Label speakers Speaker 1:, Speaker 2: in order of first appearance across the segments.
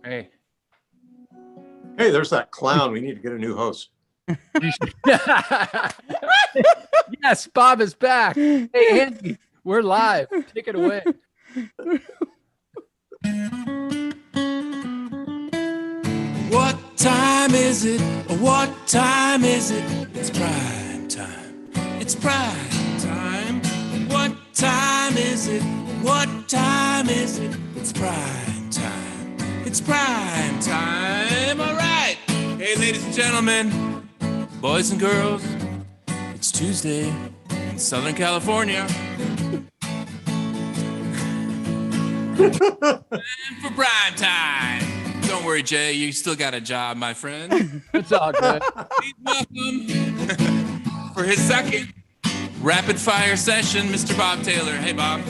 Speaker 1: Hey.
Speaker 2: Hey, there's that clown. We need to get a new host.
Speaker 1: Yes, Bob is back. Hey, Andy, we're live. Take it away.
Speaker 3: What time is it? What time is it? It's prime time. It's prime time. What time is it? What time is it? It's prime time. It's prime time. All right. Hey, ladies and gentlemen, boys and girls, it's Tuesday in Southern California. And for prime time. Don't worry, Jay. You still got a job, my friend.
Speaker 1: It's all good.
Speaker 3: Please welcome for his second rapid fire session, Mr. Bob Taylor. Hey, Bob.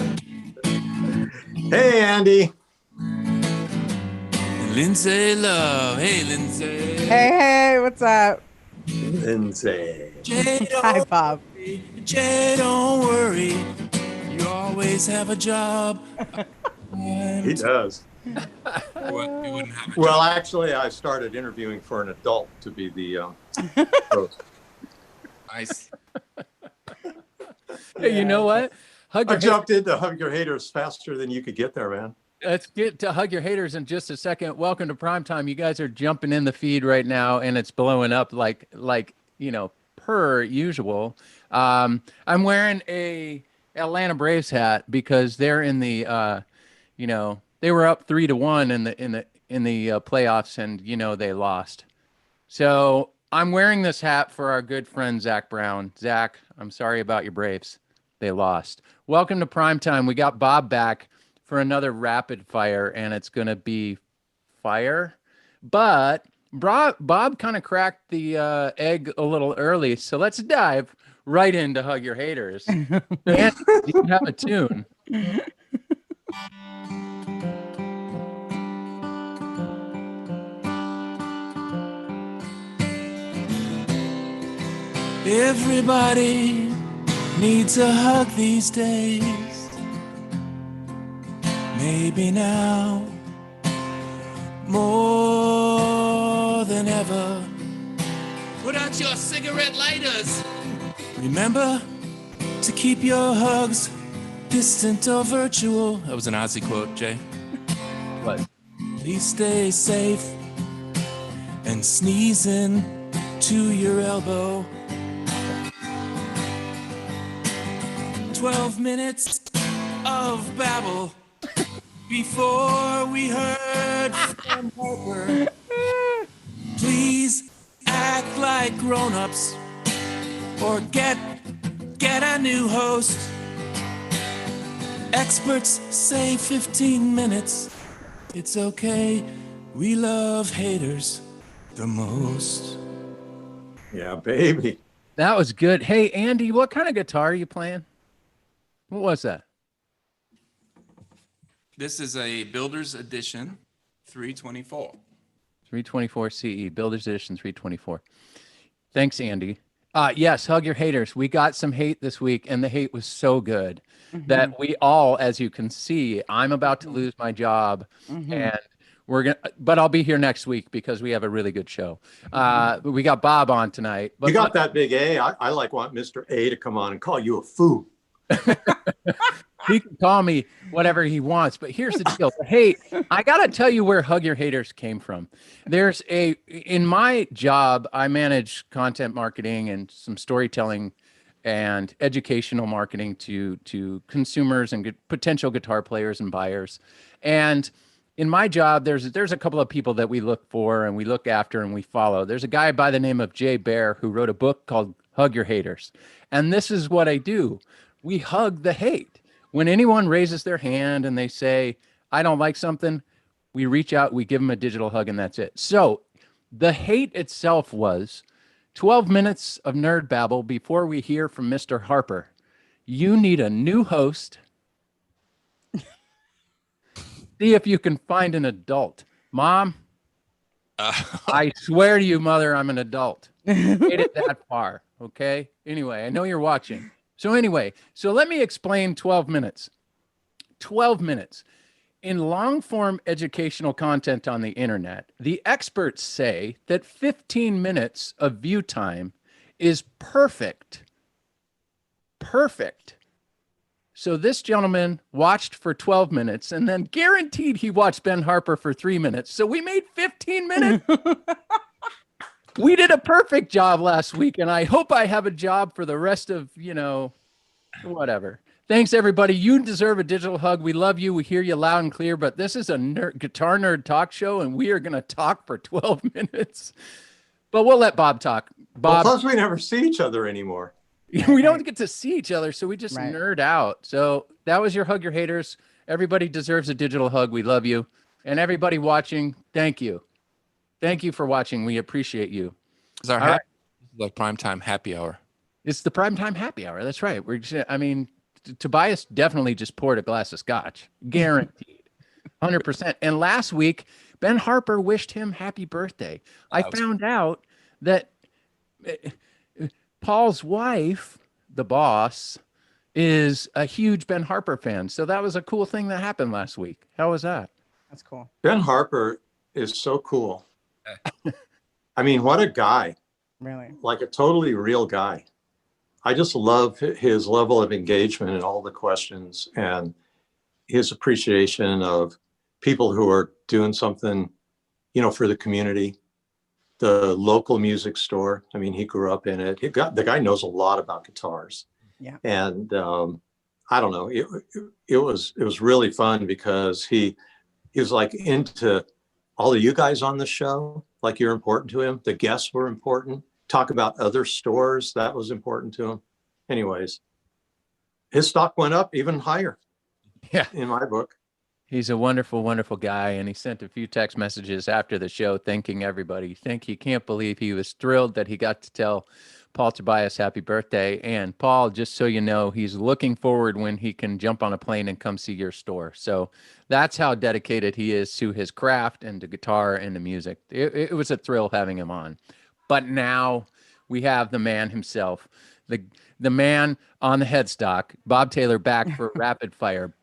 Speaker 2: Hey, Andy.
Speaker 3: Lindsay Love. Hey, Lindsay.
Speaker 4: Hey, what's up?
Speaker 2: Lindsay.
Speaker 3: Jay,
Speaker 4: Hi, Bob.
Speaker 3: Jay, don't worry. You always have a job.
Speaker 2: He does.
Speaker 3: We wouldn't have a
Speaker 2: Well,
Speaker 3: job.
Speaker 2: actually, I started interviewing for an adult to be the host.
Speaker 3: Nice.
Speaker 1: Hey, you know what? Hug
Speaker 2: I
Speaker 1: your
Speaker 2: jumped into Hug Your Haters faster than you could get there, man.
Speaker 1: Let's get to Hug Your Haters in just a second. Welcome to Primetime. You guys are jumping in the feed right now, and it's blowing up like per usual. I'm wearing a Atlanta Braves hat because they're in the they were up 3-1 in the playoffs, and they lost. So I'm wearing this hat for our good friend Zach Brown. Zach, I'm sorry about your Braves. They lost. Welcome to Primetime. We got Bob back for another rapid fire, and it's going to be fire. But Bob kind of cracked the egg a little early, so let's dive right into Hug Your Haters. And you have a tune.
Speaker 3: Everybody needs a hug these days. Maybe now more than ever. Put out your cigarette lighters. Remember to keep your hugs distant or virtual. That was an Ozzy quote, Jay.
Speaker 1: What?
Speaker 3: Please stay safe and sneezing to your elbow. 12 minutes of babble before we heard from Harper. Please act like grown-ups or get a new host. Experts say 15 minutes. It's okay. We love haters the most.
Speaker 2: Yeah, baby.
Speaker 1: That was good. Hey, Andy, what kind of guitar are you playing? What was that?
Speaker 3: This is a Builder's Edition 324.
Speaker 1: 324 CE, Builder's Edition 324. Thanks, Andy. Yes, Hug Your Haters. We got some hate this week, and the hate was so good that we all, as you can see, I'm about to lose my job, and but I'll be here next week because we have a really good show. We got Bob on tonight. But
Speaker 2: You got that big A. I want Mr. A to come on and call you a fool.
Speaker 1: He can call me whatever he wants, but here's the deal. Hey, I got to tell you where Hug Your Haters came from. In my job, I manage content marketing and some storytelling and educational marketing to consumers and potential guitar players and buyers. And in my job, there's a couple of people that we look for and we look after and we follow. There's a guy by the name of Jay Bear who wrote a book called Hug Your Haters. And this is what I do. We hug the hate. When anyone raises their hand and they say, I don't like something, we reach out, we give them a digital hug, and that's it. So the hate itself was 12 minutes of nerd babble before we hear from Mr. Harper. You need a new host. See if you can find an adult. Mom, I swear to you, mother, I'm an adult. Made it that far, okay? Anyway, I know you're watching. So let me explain 12 minutes. 12 minutes. In long form educational content on the internet, the experts say that 15 minutes of view time is perfect. Perfect. So this gentleman watched for 12 minutes and then guaranteed he watched Ben Harper for 3 minutes. So we made 15 minutes. We did a perfect job last week, and I hope I have a job for the rest of, whatever. Thanks, everybody. You deserve a digital hug. We love you. We hear you loud and clear, but this is a guitar nerd talk show, and we are going to talk for 12 minutes. But we'll let Bob talk. Bob,
Speaker 2: Well, plus we never see each other anymore.
Speaker 1: we don't get to see each other, so we just nerd out. So that was your Hug Your Haters. Everybody deserves a digital hug. We love you. And everybody watching, thank you. Thank you for watching. We appreciate you.
Speaker 5: It's our like Primetime happy hour.
Speaker 1: It's the Primetime happy hour. That's right. Tobias definitely just poured a glass of scotch. Guaranteed. 100%. And last week, Ben Harper wished him happy birthday. I found out that Paul's wife, the boss, is a huge Ben Harper fan. So that was a cool thing that happened last week. How was that?
Speaker 4: That's cool.
Speaker 2: Ben Harper is so cool. I mean, what a guy.
Speaker 4: Really?
Speaker 2: Like a totally real guy. I just love his level of engagement in all the questions and his appreciation of people who are doing something, for the community. The local music store. I mean, he grew up in it. The guy knows a lot about guitars.
Speaker 4: Yeah.
Speaker 2: And I don't know. It was really fun because he was like into all of you guys on the show. Like, you're important to him. The guests were important. Talk about other stores. That was important to him. Anyways, his stock went up even higher.
Speaker 1: Yeah.
Speaker 2: In my book.
Speaker 1: He's a wonderful, wonderful guy. And he sent a few text messages after the show, thanking everybody. He can't believe he was thrilled that he got to tell Paul Tobias happy birthday. And Paul, just so you know, he's looking forward when he can jump on a plane and come see your store. So that's how dedicated he is to his craft and to guitar and to music. It was a thrill having him on. But now we have the man himself, the man on the headstock, Bob Taylor, back for Rapid Fire.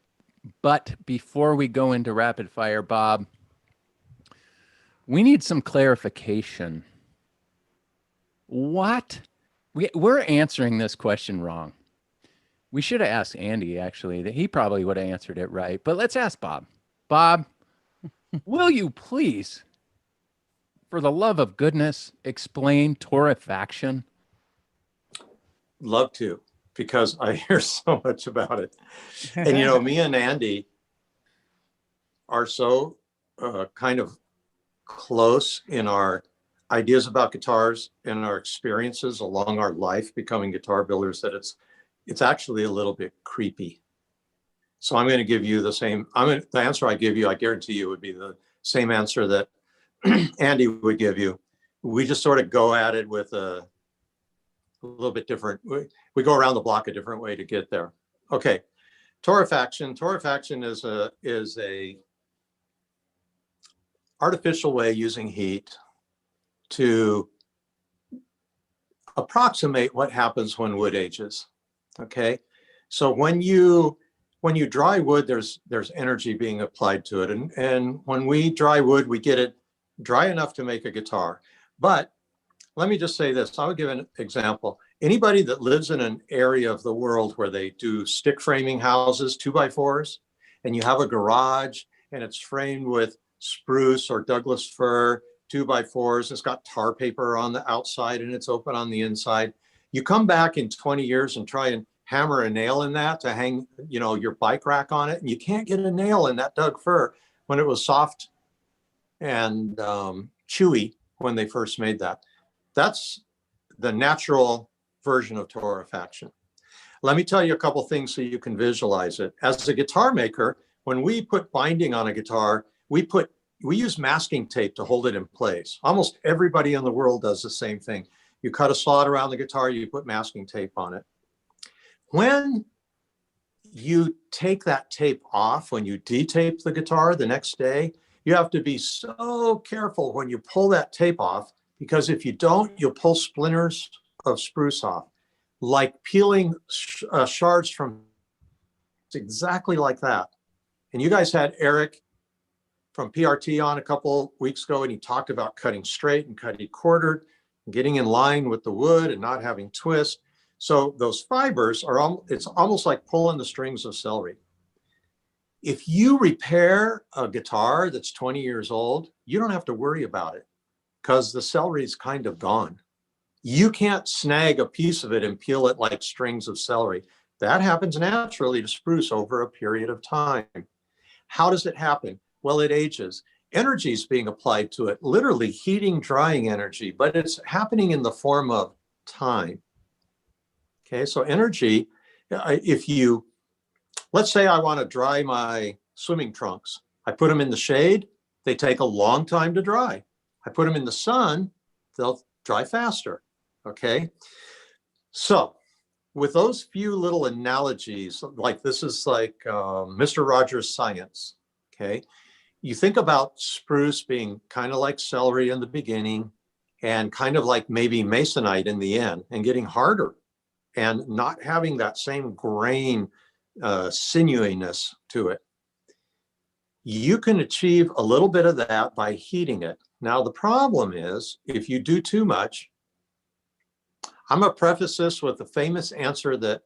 Speaker 1: But before we go into Rapid Fire, Bob, we need some clarification. What? We're answering this question wrong. We should have asked Andy, actually. That he probably would have answered it right. But let's ask Bob. Bob, will you please, for the love of goodness, explain torrefaction?
Speaker 2: Love to, because I hear so much about it. And, me and Andy are so kind of close in our ideas about guitars and our experiences along our life becoming guitar builders that it's actually a little bit creepy. So I'm going to give you the answer I give you, I guarantee you, would be the same answer that Andy would give you. We just sort of go at it with a little bit different. We go around the block a different way to get there. Okay. Torrefaction. Torrefaction is a artificial way using heat to approximate what happens when wood ages. Okay. So when you dry wood, there's energy being applied to it. And when we dry wood, we get it dry enough to make a guitar. But let me just say this. I would give an example. Anybody that lives in an area of the world where they do stick framing houses, 2x4s, and you have a garage and it's framed with spruce or Douglas fir 2x4s, it's got tar paper on the outside and it's open on the inside. You come back in 20 years and try and hammer a nail in that to hang, your bike rack on it, and you can't get a nail in that Doug fir when it was soft and chewy when they first made that. That's the natural version of torrefaction. Let me tell you a couple things so you can visualize it. As a guitar maker, when we put binding on a guitar, we use masking tape to hold it in place. Almost everybody in the world does the same thing. You cut a slot around the guitar, you put masking tape on it. When you take that tape off, when you detape the guitar the next day, you have to be so careful when you pull that tape off, because if you don't, you'll pull splinters of spruce off, like peeling shards from, it's exactly like that. And you guys had Eric from PRT on a couple weeks ago, and he talked about cutting straight and cutting quartered, and getting in line with the wood and not having twist. So those fibers are, it's almost like pulling the strings of celery. If you repair a guitar that's 20 years old, you don't have to worry about it because the celery is kind of gone. You can't snag a piece of it and peel it like strings of celery. That happens naturally to spruce over a period of time. How does it happen? Well, it ages. Energy is being applied to it, literally heating, drying energy, but it's happening in the form of time. Okay, so energy, if you, let's say I want to dry my swimming trunks. I put them in the shade, they take a long time to dry. I put them in the sun, they'll dry faster, okay? So with those few little analogies, like this is like Mr. Rogers' science, okay? You think about spruce being kind of like celery in the beginning and kind of like maybe masonite in the end and getting harder and not having that same grain sinewyiness to it. You can achieve a little bit of that by heating it. Now, the problem is if you do too much, I'm going to preface this with the famous answer that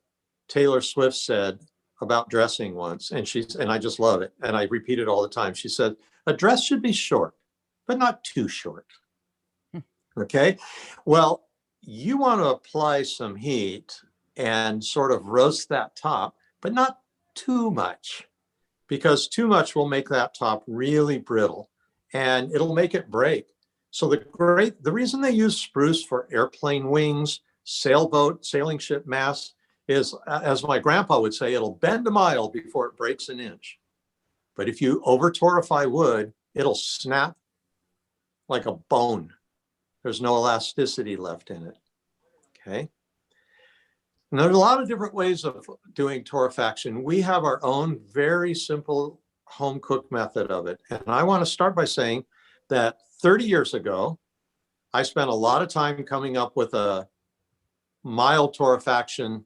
Speaker 2: Taylor Swift said about dressing once, and I just love it, and I repeat it all the time. She said, a dress should be short, but not too short. Okay, well, you want to apply some heat and sort of roast that top, but not too much, because too much will make that top really brittle and it'll make it break. So the reason they use spruce for airplane wings, sailboat, sailing ship masts is, as my grandpa would say, it'll bend a mile before it breaks an inch. But if you over torrefy wood, it'll snap like a bone. There's no elasticity left in it, okay? And there's a lot of different ways of doing torrefaction. We have our own very simple home cooked method of it. And I want to start by saying that 30 years ago, I spent a lot of time coming up with a mild torrefaction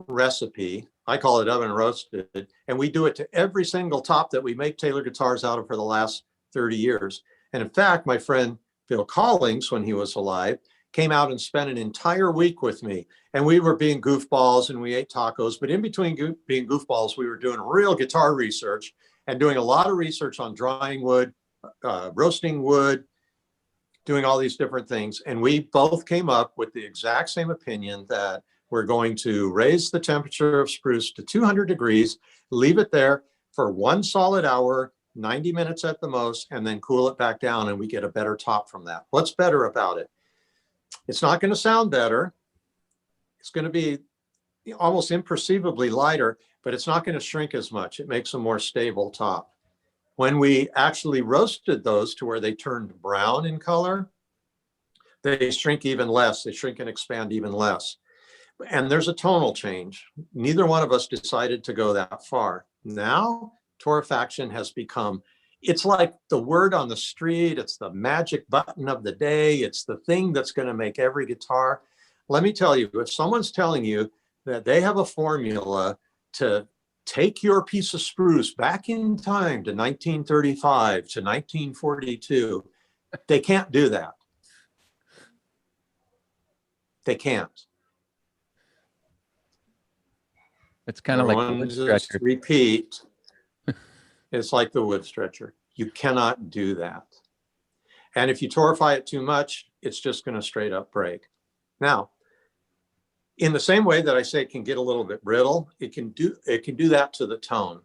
Speaker 2: recipe. I call it oven roasted, and we do it to every single top that we make Taylor guitars out of for the last 30 years. And in fact, my friend Phil Collings, when he was alive, came out and spent an entire week with me. And we were being goofballs and we ate tacos, but in between being goofballs, we were doing real guitar research and doing a lot of research on drying wood, roasting wood, doing all these different things. And we both came up with the exact same opinion that we're going to raise the temperature of spruce to 200 degrees, leave it there for 1 solid hour, 90 minutes at the most, and then cool it back down and we get a better top from that. What's better about it? It's not going to sound better. It's going to be almost imperceivably lighter, but it's not going to shrink as much. It makes a more stable top. When we actually roasted those to where they turned brown in color, they shrink even less. They shrink and expand even less. And there's a tonal change. Neither one of us decided to go that far. Now, torrefaction has become, it's like the word on the street. It's the magic button of the day. It's the thing that's going to make every guitar. Let me tell you, if someone's telling you that they have a formula to take your piece of spruce back in time to 1935 to 1942, they can't do that. They can't.
Speaker 1: It's kind of like the wood stretcher.
Speaker 2: Repeat. It's like the wood stretcher. You cannot do that. And if you torrefy it too much, it's just going to straight up break. Now, in the same way that I say it can get a little bit brittle, it can do that to the tone.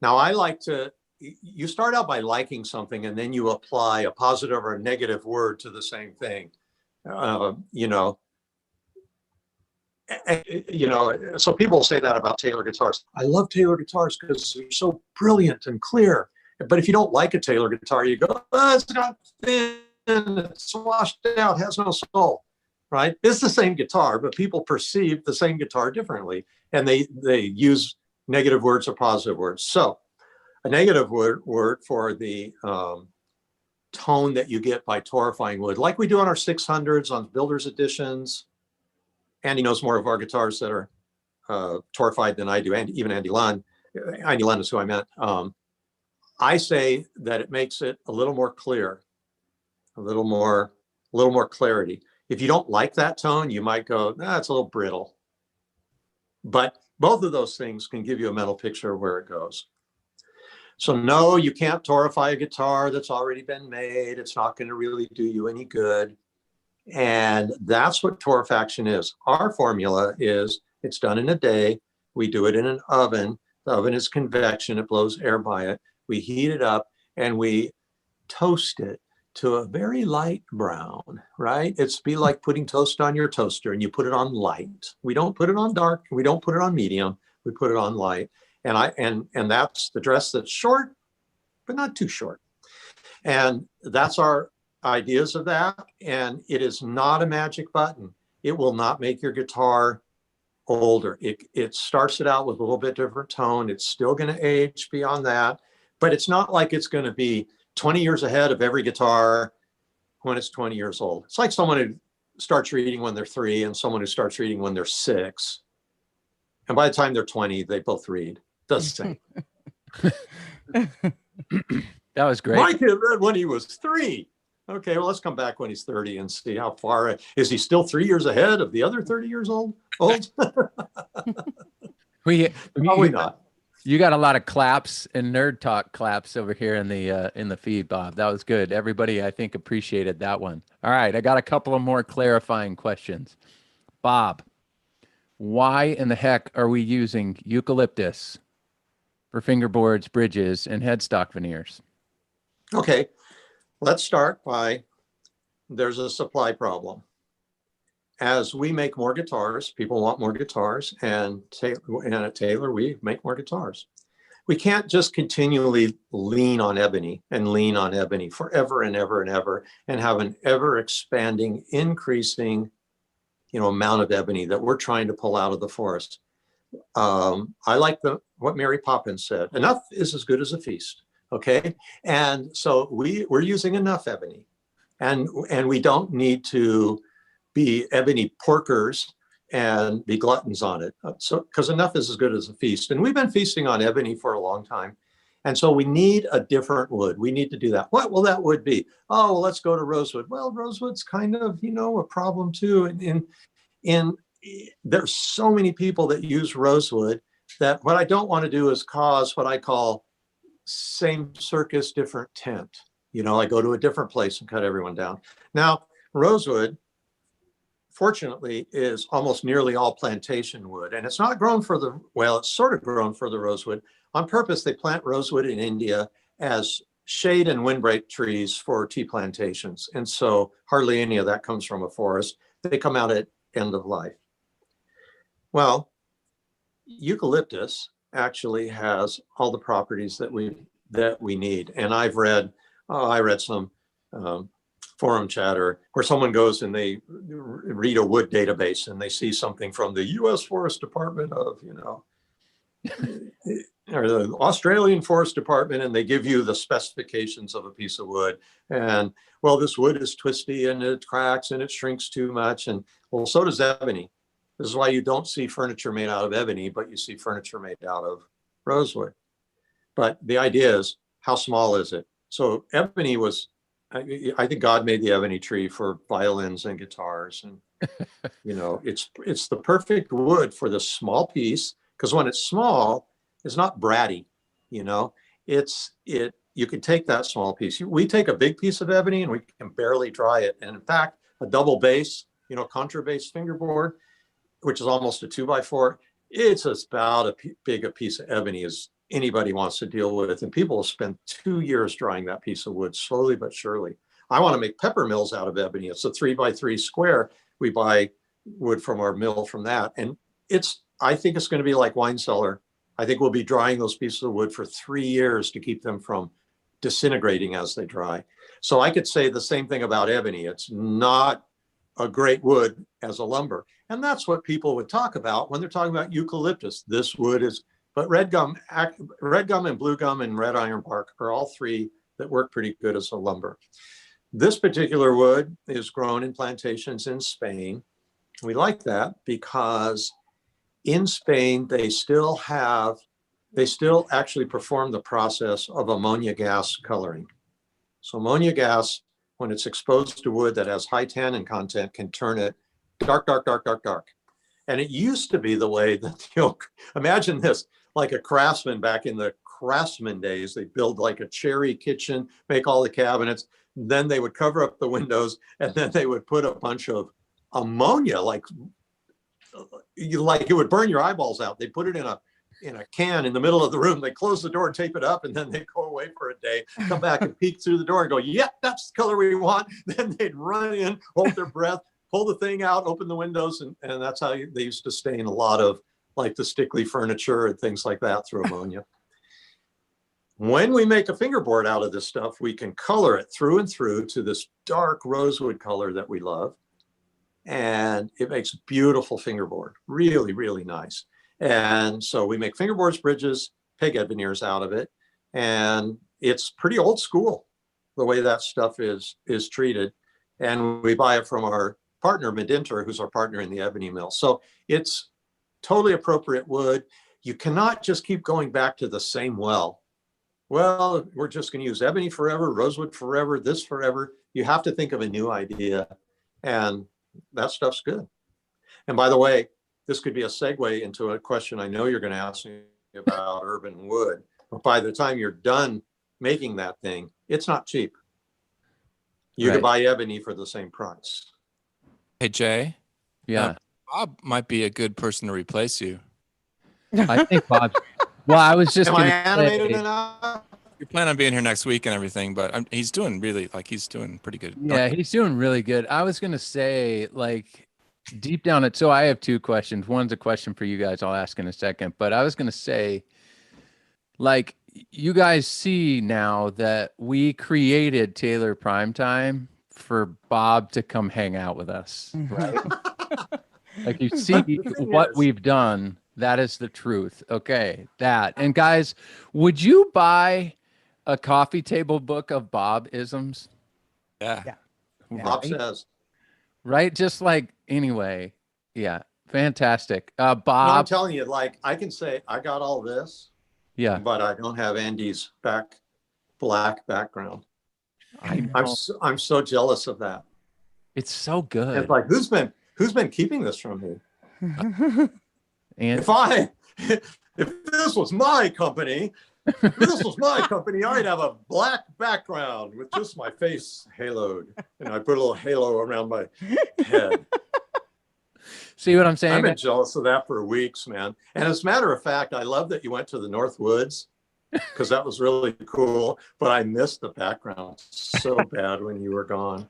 Speaker 2: Now, I like to, you start out by liking something and then you apply a positive or a negative word to the same thing. So people say that about Taylor guitars. I love Taylor guitars because they're so brilliant and clear. But if you don't like a Taylor guitar, you go, oh, it's got thin, it's washed out, has no soul, right? It's the same guitar, but people perceive the same guitar differently. And they use negative words or positive words. So a negative word for the tone that you get by torrefying wood, like we do on our 600s, on builder's editions. Andy knows more of our guitars that are torrefied than I do, and even Andy Lund. Lennon is who I meant. I say that it makes it a little more clear, a little more clarity. If you don't like that tone, you might go, nah, it's a little brittle. But both of those things can give you a mental picture of where it goes. So no, you can't torrefy a guitar that's already been made. It's not going to really do you any good. And that's what torrefaction is. Our formula is it's done in a day. We do it in an oven. The oven is convection. It blows air by it. We heat it up and we toast it to a very light brown, right? It's be like putting toast on your toaster and you put it on light. We don't put it on dark. We don't put it on medium. We put it on light. And that's the dress that's short, but not too short. And that's our ideas of that. And it is not a magic button. It will not make your guitar older. It starts it out with a little bit different tone. It's still going to age beyond that, but it's not like it's going to be 20 years ahead of every guitar when it's 20 years old. It's like someone who starts reading when they're 3 and someone who starts reading when they're 6. And by the time they're 20, they both read. Does the same.
Speaker 1: That was great.
Speaker 2: My kid read when he was 3. Okay, well, let's come back when he's 30 and see how far. Is he still 3 years ahead of the other 30 years old? Probably not.
Speaker 1: You got a lot of claps and nerd talk claps over here in the feed, Bob. That was good. Everybody, I think, appreciated that one. All right, I got a couple of more clarifying questions. Bob, why in the heck are we using eucalyptus for fingerboards, bridges, and headstock veneers?
Speaker 2: Okay, let's start by there's a supply problem. As we make more guitars, people want more guitars, and at Taylor, we make more guitars. We can't just continually lean on ebony forever and ever and ever, and have an ever expanding, increasing, amount of ebony that we're trying to pull out of the forest. I like what Mary Poppins said, enough is as good as a feast. Okay. And so we're using enough ebony, and we don't need to be ebony porkers and be gluttons on it. So, because enough is as good as a feast. And we've been feasting on ebony for a long time. And so we need a different wood. We need to do that. What will that wood be? Oh, well, let's go to rosewood. Well, rosewood's kind of, a problem too. And there's so many people that use rosewood that what I don't want to do is cause what I call same circus, different tent. I go to a different place and cut everyone down. Now, rosewood, fortunately, is almost nearly all plantation wood. And it's not grown it's sort of grown for the rosewood. On purpose, they plant rosewood in India as shade and windbreak trees for tea plantations. And so hardly any of that comes from a forest. They come out at end of life. Well, eucalyptus actually has all the properties that we need. And I read some forum chatter where someone goes and they read a wood database and they see something from the U.S. Forest Department of, or the Australian Forest Department, and they give you the specifications of a piece of wood. And, well, this wood is twisty and it cracks and it shrinks too much. And, well, so does ebony. This is why you don't see furniture made out of ebony, but you see furniture made out of rosewood. But the idea is, how small is it? So ebony was, I think God made the ebony tree for violins and guitars. And, it's the perfect wood for the small piece, because when it's small, it's not bratty, you can take that small piece. We take a big piece of ebony and we can barely dry it. And in fact, a double bass, contrabass fingerboard, which is almost a 2x4, it's about big a piece of ebony as anybody wants to deal with. And people will spend 2 years drying that piece of wood, slowly but surely. I want to make pepper mills out of ebony. It's a 3x3 square. We buy wood from our mill from that. And I think it's going to be like wine cellar. I think we'll be drying those pieces of wood for 3 years to keep them from disintegrating as they dry. So I could say the same thing about ebony. It's not a great wood as a lumber. And that's what people would talk about when they're talking about eucalyptus. This wood is, but red gum and blue gum and red iron bark are all three that work pretty good as a lumber. This particular wood is grown in plantations in Spain. We like that because in Spain, they still have they still actually perform the process of ammonia gas coloring. So ammonia gas, when it's exposed to wood that has high tannin content, can turn it dark, dark, dark, dark, dark. And it used to be the way that, imagine this, like a craftsman back in the craftsman days, they build like a cherry kitchen, make all the cabinets, then they would cover up the windows, and then they would put a bunch of ammonia, like it would burn your eyeballs out. They put it in a can in the middle of the room. They close the door, tape it up, and then they go away for a day, come back and peek through the door and go, yep, that's the color we want. Then they'd run in, hold their breath, pull the thing out, open the windows, and that's how they used to stain a lot of like the stickly furniture and things like that through ammonia. When we make a fingerboard out of this stuff, we can color it through and through to this dark rosewood color that we love. And it makes a beautiful fingerboard, really, really nice. And so we make fingerboards, bridges, peghead veneers out of it. And it's pretty old school, the way that stuff is treated. And we buy it from our partner, Medinter, who's our partner in the ebony mill. So it's totally appropriate wood. You cannot just keep going back to the same well. Well, we're just going to use ebony forever, rosewood forever, this forever. You have to think of a new idea. And that stuff's good. And by the way, this could be a segue into a question I know you're going to ask me about urban wood. But by the time you're done making that thing, it's not cheap. You can buy ebony for the same price.
Speaker 5: Hey, Jay.
Speaker 1: Yeah.
Speaker 5: Bob might be a good person to replace you.
Speaker 1: I think Bob. Well, I was just.
Speaker 2: Am I
Speaker 1: gonna
Speaker 2: animated
Speaker 1: say,
Speaker 2: enough?
Speaker 5: You plan on being here next week and everything, but he's doing really, he's doing pretty good.
Speaker 1: Yeah, he's doing really good. I was going to say, like, deep down it. So I have two questions. One's a question for you guys. I'll ask in a second. But I was going to say, like, you guys see now that we created Taylor Primetime for Bob to come hang out with us, right? Like, you see what we've done. That is the truth. Okay, that. And guys, would you buy a coffee table book of Bob isms?
Speaker 5: Yeah.
Speaker 2: Bob says.
Speaker 1: Right? Just like, anyway. Yeah. Fantastic.
Speaker 2: No,
Speaker 1: Bob.
Speaker 2: I'm telling you, like, I can say I got all this,
Speaker 1: Yeah.
Speaker 2: but I don't have Andy's black background. I'm so jealous of that.
Speaker 1: It's so good.
Speaker 2: It's like, who's been keeping this from me?
Speaker 1: And
Speaker 2: If this was my company, I'd have a black background with just my face haloed, and I put a little halo around my head.
Speaker 1: see what I'm saying?
Speaker 2: I've been jealous of that for weeks, man. And as a matter of fact, I love that you went to the North Woods, because that was really cool. But I missed the background so bad when you were gone.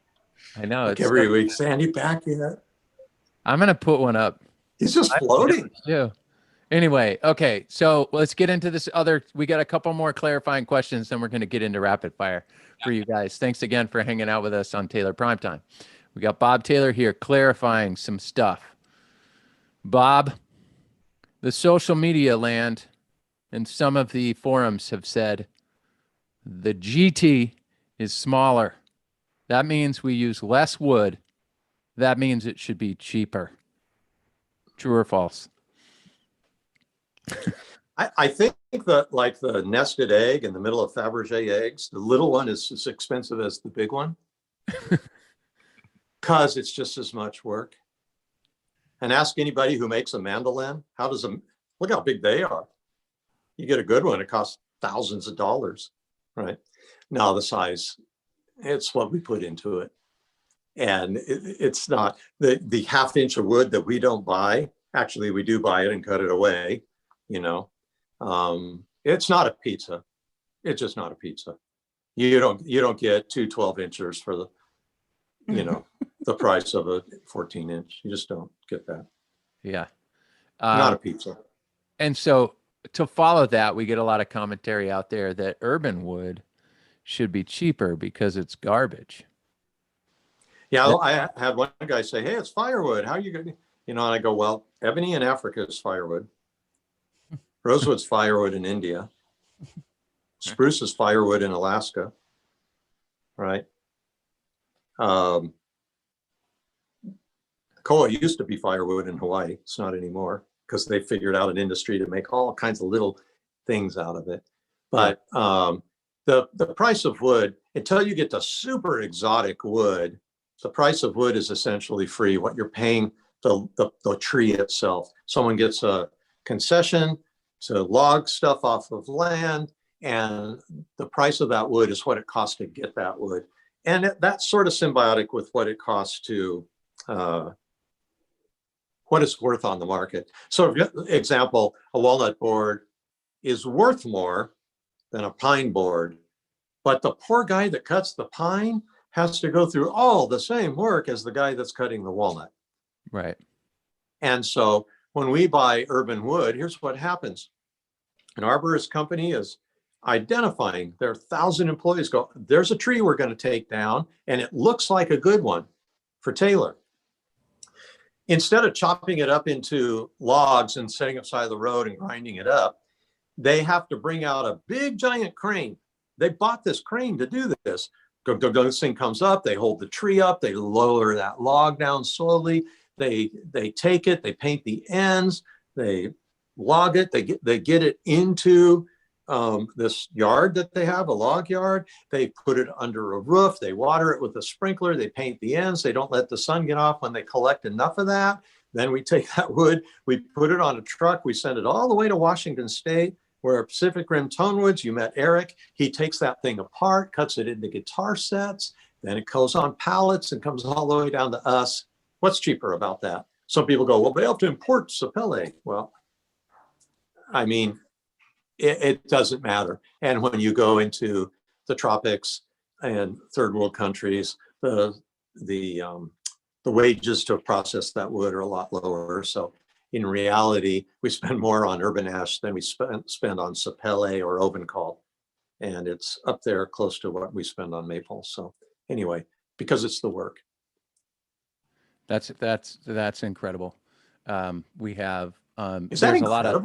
Speaker 1: I know.
Speaker 2: Like every week, Sandy back yet?
Speaker 1: I'm going to put one up.
Speaker 2: He's just floating.
Speaker 1: Yeah. Anyway, okay. So let's get into this we got a couple more clarifying questions, then we're going to get into rapid fire for you guys. Thanks again for hanging out with us on Taylor Primetime. We got Bob Taylor here clarifying some stuff. Bob, the social media land and some of the forums have said the GT is smaller. That means we use less wood. That means it should be cheaper. True or false?
Speaker 2: I think that, like, the nested egg in the middle of Fabergé eggs, the little one is as expensive as the big one because it's just as much work. And ask anybody who makes a mandolin, look how big they are. You get a good one, it costs thousands of dollars, right? Now the size, it's what we put into it. And it's not the half inch of wood that we don't buy. Actually, we do buy it and cut it away, It's not a pizza. It's just not a pizza. You don't get two 12-inchers for the, the price of a 14-inch. You just don't get that.
Speaker 1: Yeah.
Speaker 2: Not a pizza.
Speaker 1: And so to follow that, we get a lot of commentary out there that urban wood should be cheaper because it's garbage.
Speaker 2: Yeah, I had one guy say, "Hey, it's firewood. How are you going to?" And I go, "Well, ebony in Africa is firewood. Rosewood's firewood in India. Spruce is firewood in Alaska, right? Koa used to be firewood in Hawaii. It's not anymore because they figured out an industry to make all kinds of little things out of it. But the price of wood, until you get to super exotic wood, the price of wood is essentially free. What you're paying the tree itself. Someone gets a concession to log stuff off of land, and the price of that wood is what it costs to get that wood. And that's sort of symbiotic with what it costs to, what it's worth on the market. So, for example, a walnut board is worth more than a pine board, but the poor guy that cuts the pine has to go through all the same work as the guy that's cutting the walnut.
Speaker 1: Right.
Speaker 2: And so when we buy urban wood, here's what happens. An arborist company is identifying their 1,000 employees go, there's a tree we're going to take down, and it looks like a good one for Taylor. Instead of chopping it up into logs and setting up side of the road and grinding it up, they have to bring out a big giant crane. They bought this crane to do this. This thing comes up, they hold the tree up, they lower that log down slowly. They take it, they paint the ends, they log it, they get it into this yard that they have, a log yard. They put it under a roof, they water it with a sprinkler, they paint the ends, they don't let the sun get off when they collect enough of that. Then we take that wood, we put it on a truck, we send it all the way to Washington State, where Pacific Rim Tonewoods, you met Eric, he takes that thing apart, cuts it into guitar sets, then it goes on pallets and comes all the way down to us. What's cheaper about that? Some people go, well, they have to import sapele. Well, I mean, it doesn't matter. And when you go into the tropics and third world countries, the wages to process that wood are a lot lower. So in reality, we spend more on urban ash than we spend on sapele or ovencall. And it's up there close to what we spend on maple. So anyway, because it's the work.
Speaker 1: That's incredible. We have
Speaker 2: Is that
Speaker 1: there's
Speaker 2: incredible?
Speaker 1: a lot of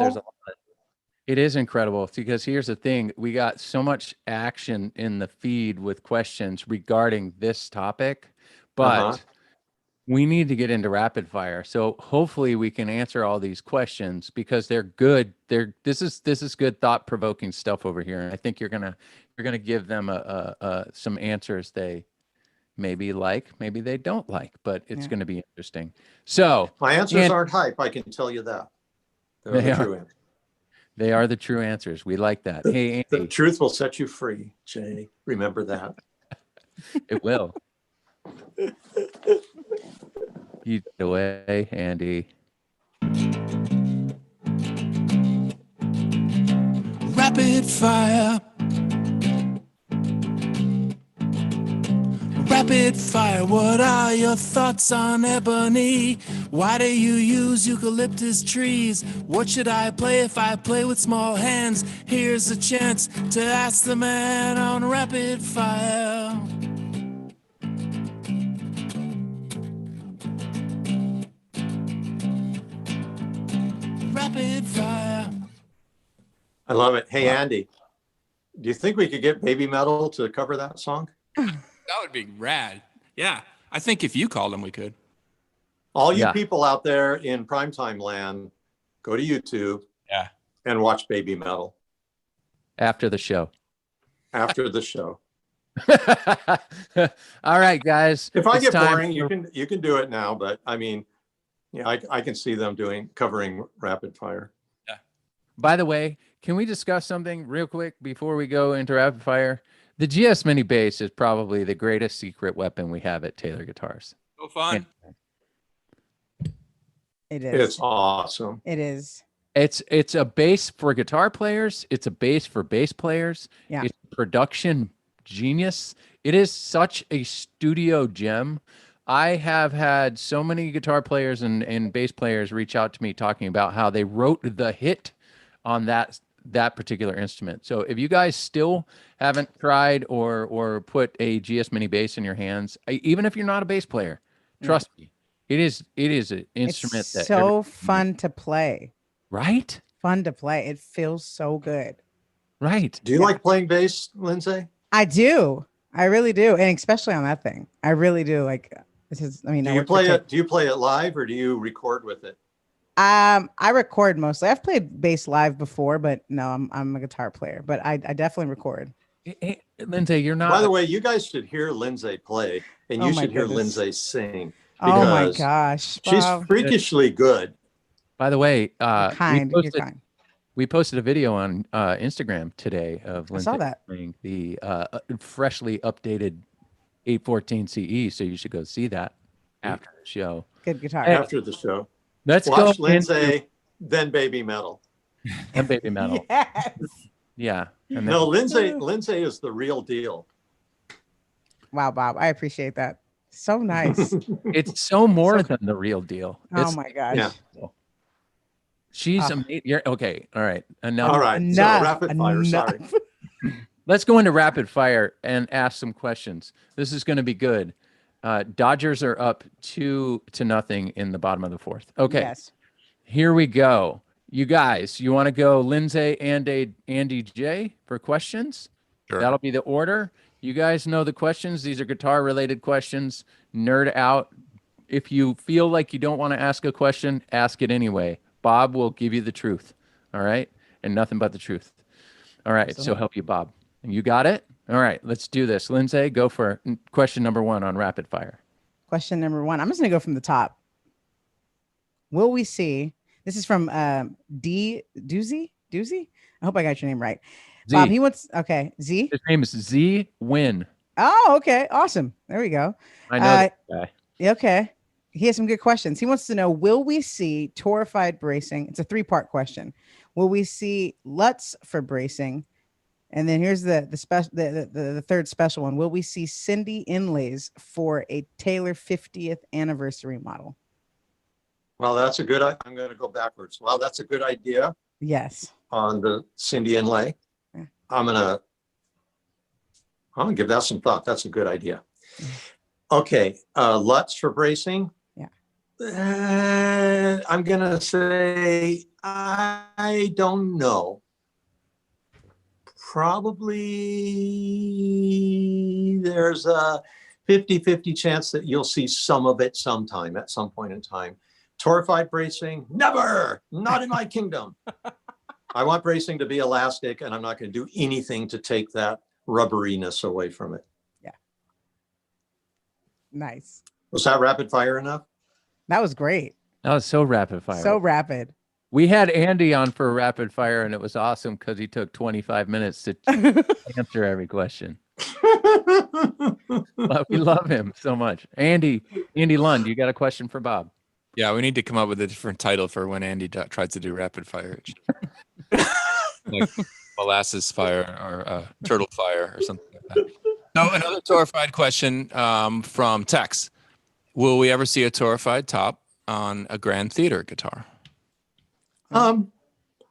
Speaker 1: it is incredible, because here's the thing, we got so much action in the feed with questions regarding this topic, but we need to get into rapid fire. So hopefully we can answer all these questions, because they're good. This is good thought-provoking stuff over here, and I think you're gonna give them some answers they maybe like, maybe they don't like, but it's going to be interesting. So
Speaker 2: my answers aren't hype, I can tell you that. They're the true answers.
Speaker 1: They are the true answers. We like that. Hey, Andy.
Speaker 2: The truth will set you free, Jay. Remember that.
Speaker 1: It will. You get away, Andy.
Speaker 3: Rapid fire. Rapid fire, what are your thoughts on ebony? Why do you use eucalyptus trees? What should I play if I play with small hands? Here's a chance to ask the man on rapid fire. Rapid fire.
Speaker 2: I love it. Hey, Andy, do you think we could get Baby Metal to cover that song?
Speaker 5: That would be rad. Yeah. I think if you called him, we could.
Speaker 2: All you people out there in primetime land, go to YouTube and watch Baby Metal.
Speaker 1: After the show.
Speaker 2: After the show.
Speaker 1: All right, guys.
Speaker 2: If I get boring, you can do it now, but I mean, yeah, I can see them covering rapid fire.
Speaker 5: Yeah.
Speaker 1: By the way, can we discuss something real quick before we go into rapid fire? The GS Mini Bass is probably the greatest secret weapon we have at Taylor Guitars.
Speaker 5: So fun.
Speaker 4: It is.
Speaker 2: It's awesome.
Speaker 4: It is.
Speaker 1: It's a bass for guitar players. It's a bass for bass players.
Speaker 4: Yeah.
Speaker 1: It's production genius. It is such a studio gem. I have had so many guitar players and bass players reach out to me talking about how they wrote the hit on that particular instrument. So if you guys still haven't tried or put a GS Mini Bass in your hands, even if you're not a bass player, trust me, it is an instrument
Speaker 4: it's
Speaker 1: that
Speaker 4: so fun to play.
Speaker 1: Right?
Speaker 4: Fun to play. It feels so good.
Speaker 1: Right.
Speaker 2: Do you like playing bass, Lindsay?
Speaker 4: I do. I really do, and especially on that thing. I really do. Like this is. I mean,
Speaker 2: Do you play it live or do you record with it?
Speaker 4: I record mostly. I've played bass live before, but no, I'm a guitar player. But I definitely record.
Speaker 1: Hey, Lindsay, you're not.
Speaker 2: By the way, you guys should hear Lindsay play, and
Speaker 4: Oh
Speaker 2: you
Speaker 4: my
Speaker 2: should hear
Speaker 4: goodness.
Speaker 2: Lindsay sing.
Speaker 4: Oh my
Speaker 2: Because
Speaker 4: gosh,
Speaker 2: she's
Speaker 4: Bob.
Speaker 2: freakishly good.
Speaker 1: By the way,
Speaker 4: You're kind. You're kind.
Speaker 1: we posted a video on Instagram today of
Speaker 4: I saw
Speaker 1: Lindsay
Speaker 4: that.
Speaker 1: playing the freshly updated 814 CE. So you should go see that after the show.
Speaker 4: Good guitar.
Speaker 1: Hey,
Speaker 2: After the show,
Speaker 1: let's
Speaker 2: watch
Speaker 1: go
Speaker 2: Lindsay, then Baby Metal.
Speaker 1: and Baby Metal.
Speaker 4: Yes.
Speaker 1: Yeah. And then,
Speaker 2: No, Lindsay is the real deal.
Speaker 4: Wow, Bob. I appreciate that. So nice.
Speaker 1: it's so more than the real deal.
Speaker 4: Oh
Speaker 1: It's,
Speaker 4: my gosh.
Speaker 2: Yeah.
Speaker 1: she's
Speaker 4: Oh.
Speaker 1: amazing. You're okay. All right. Enough.
Speaker 2: All right,
Speaker 4: Enough,
Speaker 2: so rapid fire. Sorry.
Speaker 4: enough.
Speaker 1: Let's go into rapid fire and ask some questions. This is going to be good. Dodgers are up 2-0 in the bottom of the fourth. Okay.
Speaker 4: Yes.
Speaker 1: Here we go. You guys, you want to go Lindsay and Andy J for questions?
Speaker 5: Sure.
Speaker 1: That'll be the order. You guys know the questions. These are guitar related questions. Nerd out. If you feel like you don't want to ask a question, ask it anyway. Bob will give you the truth. All right. And nothing but the truth. All right. So help you, Bob. You got it? All right. Let's do this. Lindsay, go for question number 1 on rapid fire.
Speaker 4: Question number 1. I'm just going to go from the top. Will we see? This is from D Doozy? I hope I got your name right.
Speaker 1: Z.
Speaker 4: Bob, he wants, okay, Z.
Speaker 1: His name is Z Win.
Speaker 4: Oh, okay. Awesome. There we go.
Speaker 1: I know that guy.
Speaker 4: Okay. He has some good questions. He wants to know, will we see torrefied bracing? It's a 3-part question. Will we see LUTs for bracing? And then here's the third special one. Will we see Cindy inlays for a Taylor 50th anniversary model?
Speaker 2: Well, that's a good. I'm going to go backwards. Well, that's a good idea
Speaker 4: Yes.
Speaker 2: on the Cindy inlay.
Speaker 4: Yeah.
Speaker 2: I'm gonna give that some thought. That's a good idea. Okay, LUTs for bracing.
Speaker 4: Yeah.
Speaker 2: I'm gonna say I don't know. Probably there's a 50-50 chance that you'll see some of it sometime at some point in time. Torrefied bracing, never, not in my kingdom. I want bracing to be elastic, and I'm not going to do anything to take that rubberiness away from it.
Speaker 4: Yeah. Nice.
Speaker 2: Was that rapid fire enough?
Speaker 4: That was great.
Speaker 1: That was so rapid fire.
Speaker 4: So rapid.
Speaker 1: We had Andy on for rapid fire, and it was awesome because he took 25 minutes to answer every question. But we love him so much. Andy Lund, you got a question for Bob?
Speaker 5: Yeah, we need to come up with a different title for when Andy tries to do rapid fire. Like molasses fire or turtle fire or something like that. No, another torrefied question from Tex. Will we ever see a torrefied top on a grand theater guitar?
Speaker 2: I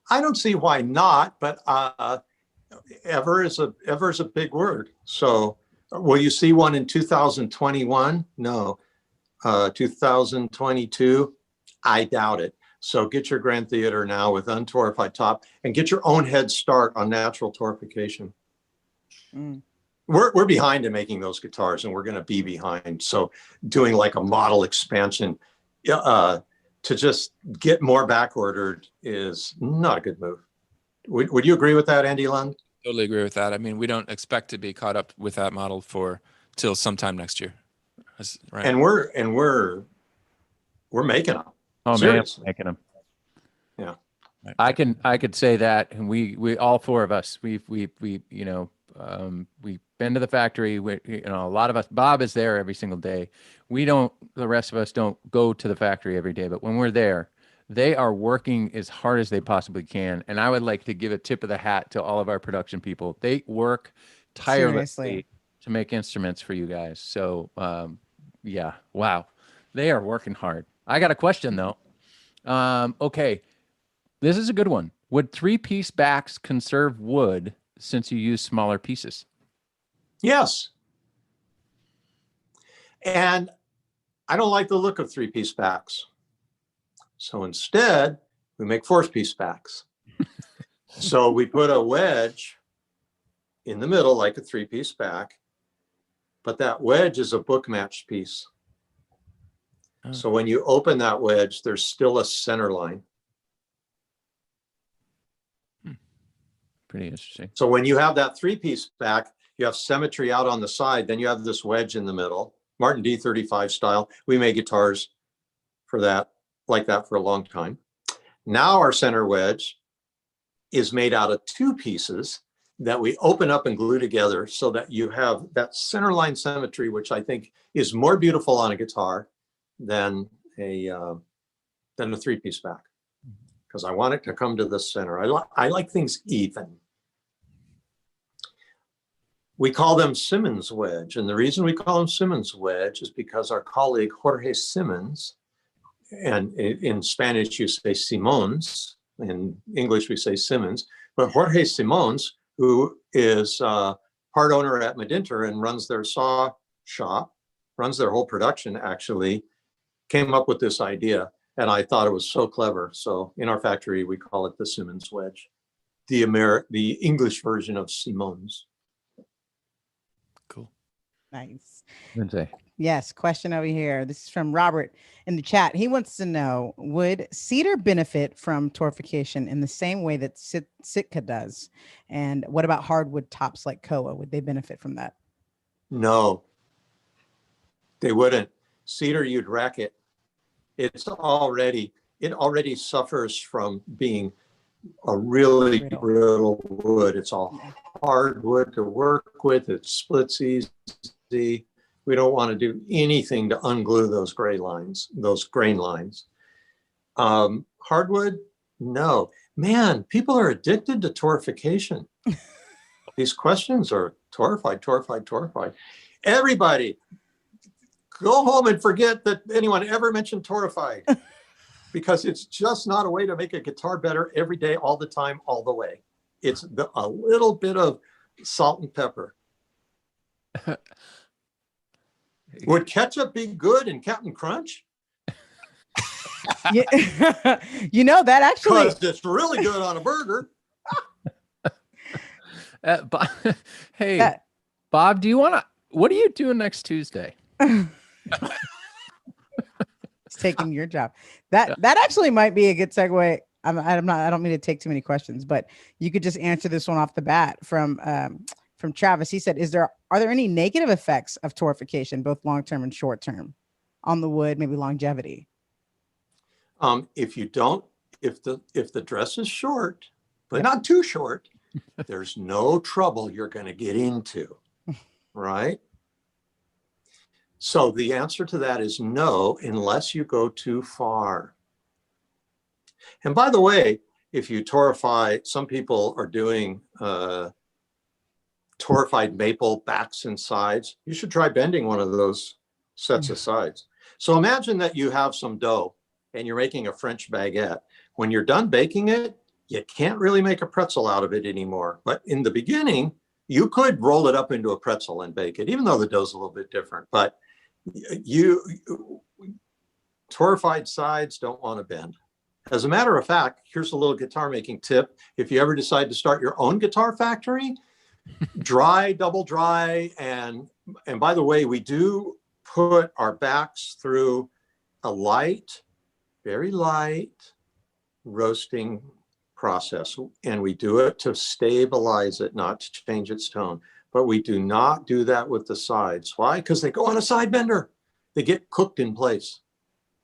Speaker 2: don't see why not, but ever is a big word. So will you see one in 2021? No. 2022? I doubt it. So get your grand theater now with untorrefied top and get your own head start on natural torrefaction.
Speaker 4: Mm.
Speaker 2: We're behind in making those guitars, and we're going to be behind. So doing like a model expansion to just get more back ordered is not a good move. Would you agree with that, Andy Lund?
Speaker 5: Totally agree with that. I mean, we don't expect to be caught up with that model till sometime next year. That's right.
Speaker 2: And we're making them.
Speaker 1: Oh
Speaker 2: Seriously.
Speaker 1: man, making them.
Speaker 2: Yeah.
Speaker 1: I could say that, and we all 4 of us, we've been to the factory. A lot of us. Bob is there every single day. The rest of us don't go to the factory every day, but when we're there, they are working as hard as they possibly can. And I would like to give a tip of the hat to all of our production people. They work tirelessly
Speaker 4: Seriously.
Speaker 1: to make instruments for you guys. So, yeah, wow, they are working hard. I got a question though. Okay, this is a good one. Would 3-piece backs conserve wood since you use smaller pieces?
Speaker 2: Yes. And I don't like the look of 3-piece backs. So instead, we make 4-piece backs. So we put a wedge in the middle like a 3-piece back, but that wedge is a book matched piece. So when you open that wedge, there's still a center line.
Speaker 1: Pretty interesting.
Speaker 2: So when you have that three-piece back, you have symmetry out on the side, then you have this wedge in the middle, Martin D35 style. We made guitars for that, like that for a long time. Now our center wedge is made out of two pieces that we open up and glue together so that you have that center line symmetry, which I think is more beautiful on a guitar than a three-piece back, because I want it to come to the center. I like things even. We call them Simmons wedge, and the reason we call them Simmons wedge is because our colleague Jorge Simmons, and in Spanish you say Simons, in English we say Simmons, but Jorge Simons, who is part owner at Medinter and runs their saw shop, runs their whole production actually, came up with this idea, and I thought it was so clever. So in our factory, we call it the Simmons wedge, the English version of Simons.
Speaker 5: Cool.
Speaker 4: Nice.
Speaker 1: Lindsay.
Speaker 4: Yes, question over here. This is from Robert in the chat. He wants to know, would cedar benefit from torrefaction in the same way that Sitka does? And what about hardwood tops like koa? Would they benefit from that?
Speaker 2: No, they wouldn't. Cedar, you'd wreck it. It already suffers from being a really brittle wood. It's all hardwood to work with. It splits easy. We don't want to do anything to unglue those gray lines, those grain lines. Hardwood, no. Man, people are addicted to torrefaction. These questions are torrefied. Everybody, go home and forget that anyone ever mentioned torrefied, because it's just not a way to make a guitar better every day, all the time, all the way. It's a little bit of salt and pepper. Would ketchup be good in Captain Crunch?
Speaker 4: Yeah. You know, that actually,
Speaker 2: Because it's really good on a burger.
Speaker 1: Hey, Bob, what are you doing next Tuesday?
Speaker 4: it's taking your job. That actually might be a good segue. I don't mean to take too many questions, but you could just answer this one off the bat from Travis. He said, are there any negative effects of torrefaction, both long-term and short-term, on the wood, maybe longevity?
Speaker 2: If the dress is short, but not too short, there's no trouble you're going to get into, right? So the answer to that is no, unless you go too far. And by the way, if you torrefy, some people are doing torrefied maple backs and sides. You should try bending one of those sets of sides. So imagine that you have some dough and you're making a French baguette. When you're done baking it, you can't really make a pretzel out of it anymore. But in the beginning, you could roll it up into a pretzel and bake it, even though the dough's a little bit different. But torrefied sides don't want to bend. As a matter of fact, here's a little guitar making tip. If you ever decide to start your own guitar factory, dry, double dry. And by the way, we do put our backs through a light, very light roasting process. And we do it to stabilize it, not to change its tone. But we do not do that with the sides. Why? Because they go on a side bender. They get cooked in place.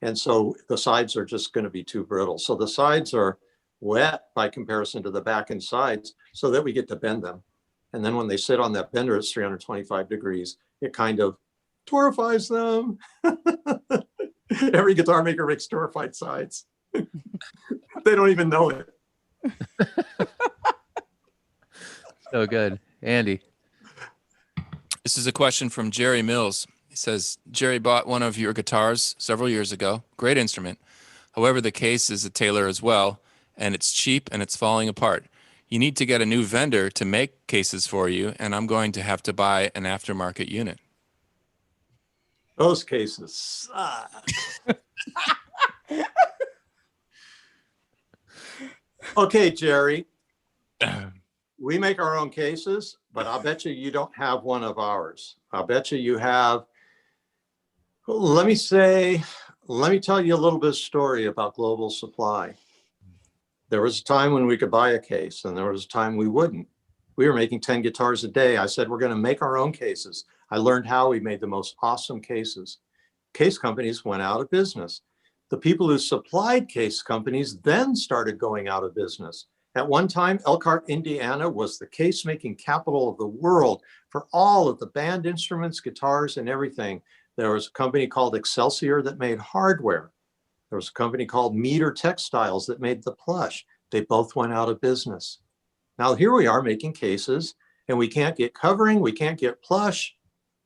Speaker 2: And so the sides are just going to be too brittle. So the sides are wet by comparison to the back and sides so that we get to bend them. And then when they sit on that bender, it's 325 degrees. It kind of torrefies them. Every guitar maker makes torrefied sides. They don't even know it.
Speaker 1: So good. Andy.
Speaker 5: This is a question from Jerry Mills. He says, Jerry bought one of your guitars several years ago. Great instrument. However, the case is a Taylor as well, and it's cheap and it's falling apart. You need to get a new vendor to make cases for you, and I'm going to have to buy an aftermarket unit.
Speaker 2: Those cases suck. Okay, Jerry. We make our own cases, but I'll bet you don't have one of ours. I'll bet you have, let me say, let me tell you a little bit of story about global supply. There was a time when we could buy a case, and there was a time we wouldn't. We were making 10 guitars a day. I said, we're going to make our own cases. I learned how. We made the most awesome cases. Case companies went out of business. The people who supplied case companies then started going out of business. At one time, Elkhart, Indiana was the case-making capital of the world for all of the band instruments, guitars, and everything. There was a company called Excelsior that made hardware. There was a company called Meter Textiles that made the plush. They both went out of business. Now here we are making cases, and we can't get covering, we can't get plush,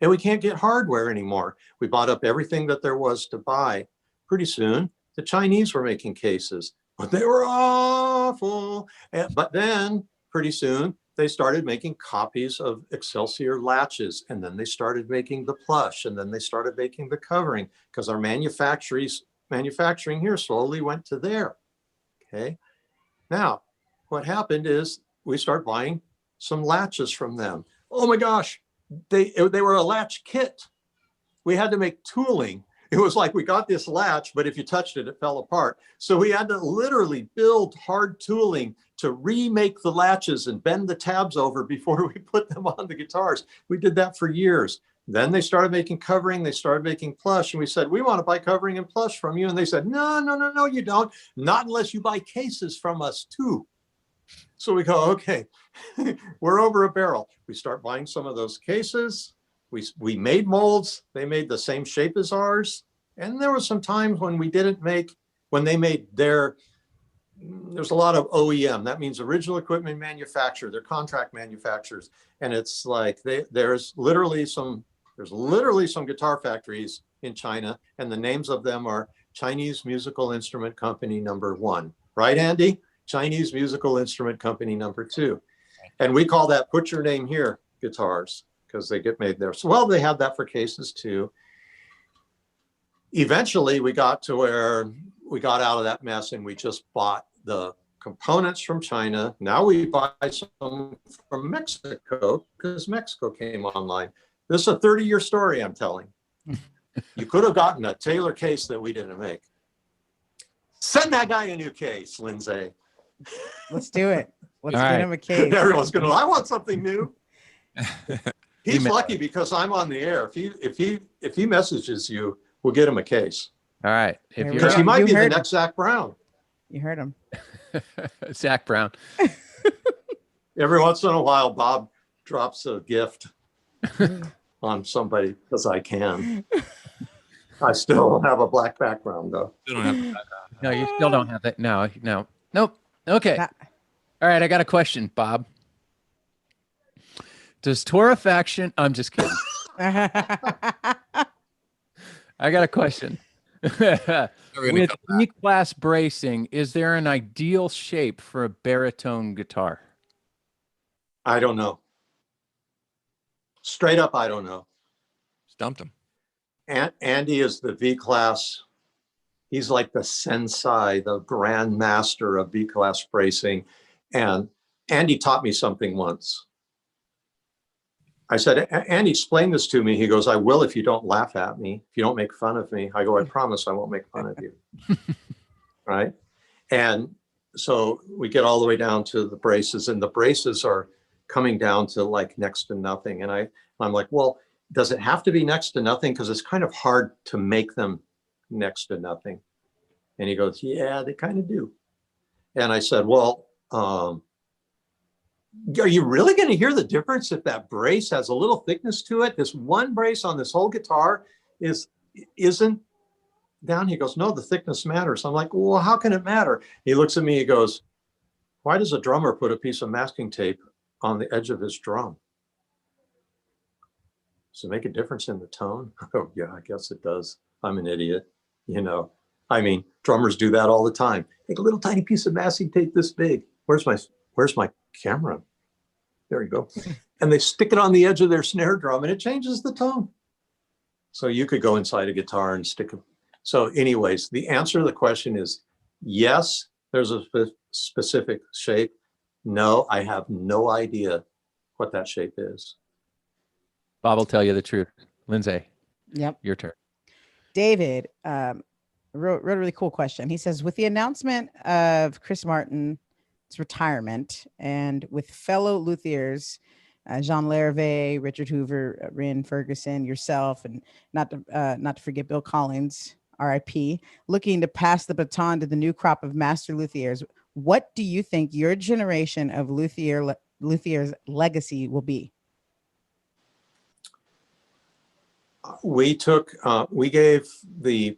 Speaker 2: and we can't get hardware anymore. We bought up everything that there was to buy. Pretty soon, the Chinese were making cases, but they were awful. But then pretty soon, they started making copies of Excelsior latches, and then they started making the plush, and then they started making the covering, because our manufacturing here slowly went to there. Okay. Now, what happened is we start buying some latches from them. Oh my gosh, they were a latch kit. We had to make tooling. It was like we got this latch, but if you touched it, it fell apart. So we had to literally build hard tooling to remake the latches and bend the tabs over before we put them on the guitars. We did that for years. Then they started making covering, they started making plush, and we said, we want to buy covering and plush from you. And they said, no, you don't. Not unless you buy cases from us too. So we go, okay, we're over a barrel. We start buying some of those cases. We made molds. They made the same shape as ours. And there was some times when we didn't make, when they made there's a lot of OEM. That means original equipment manufacturer. They're contract manufacturers. And it's like, there's literally some guitar factories in China, and the names of them are Chinese Musical Instrument Company #1. Right, Andy? Chinese Musical Instrument Company #2. And we call that put your name here guitars, because they get made there. So, well, they had that for cases too. Eventually, we got to where we got out of that mess and we just bought the components from China. Now we buy some from Mexico because Mexico came online. This is a 30-year story I'm telling. You could have gotten a Taylor case that we didn't make. Send that guy a new case, Lindsay.
Speaker 4: Let's do it. Let's
Speaker 1: All
Speaker 4: get
Speaker 1: right.
Speaker 4: him a case.
Speaker 2: Everyone's going to, I want something new. He's lucky because I'm on the air. If he messages you, we'll get him a case.
Speaker 1: All right.
Speaker 4: Here we
Speaker 2: Because
Speaker 4: go.
Speaker 2: he might
Speaker 4: You
Speaker 2: be the
Speaker 4: heard
Speaker 2: next Zach Brown.
Speaker 4: You heard him.
Speaker 1: Zach Brown.
Speaker 2: Every once in a while, Bob drops a gift on somebody because I can. I still have a black background though.
Speaker 5: Still don't have
Speaker 1: No, you still don't have that. No. Nope. Okay.
Speaker 4: That-
Speaker 1: All right. I got a question, Bob. Does Torrefaction, I'm just kidding. I got a question. With E-class bracing, is there an ideal shape for a baritone guitar?
Speaker 2: I don't know. Straight up, I don't know.
Speaker 5: Stumped him.
Speaker 2: Andy is the V-class. He's like the sensei, the grand master of V-class bracing. And Andy taught me something once. I said, Andy, explain this to me. He goes, I will if you don't laugh at me, if you don't make fun of me. I go, I promise I won't make fun of you. Right? And so we get all the way down to the braces, and the braces are coming down to like next to nothing. And I'm like, well, does it have to be next to nothing? Because it's kind of hard to make them next to nothing. And he goes, yeah, they kind of do. And I said, well, are you really going to hear the difference if that brace has a little thickness to it? This one brace on this whole guitar isn't down. He goes, no, the thickness matters. I'm like, well, how can it matter? He looks at me, he goes, why does a drummer put a piece of masking tape on the edge of his drum? Does it make a difference in the tone? Oh yeah, I guess it does. I'm an idiot. You know, I mean, drummers do that all the time. Take a little tiny piece of masking tape this big. Where's my camera? There you go. And they stick it on the edge of their snare drum and it changes the tone. So you could go inside a guitar and stick it. So anyways, the answer to the question is yes, there's a specific shape. No, I have no idea what that shape is.
Speaker 1: Bob will tell you the truth. Lindsay,
Speaker 4: Yep.
Speaker 1: your turn.
Speaker 4: David, wrote a really cool question. He says, with the announcement of Chris Martin's retirement and with fellow luthiers, Jean Larrivee, Richard Hoover, Ryn Ferguson, yourself, and not to forget Bill Collins, RIP, looking to pass the baton to the new crop of master luthiers, what do you think your generation of luthiers' legacy will be?
Speaker 2: We gave the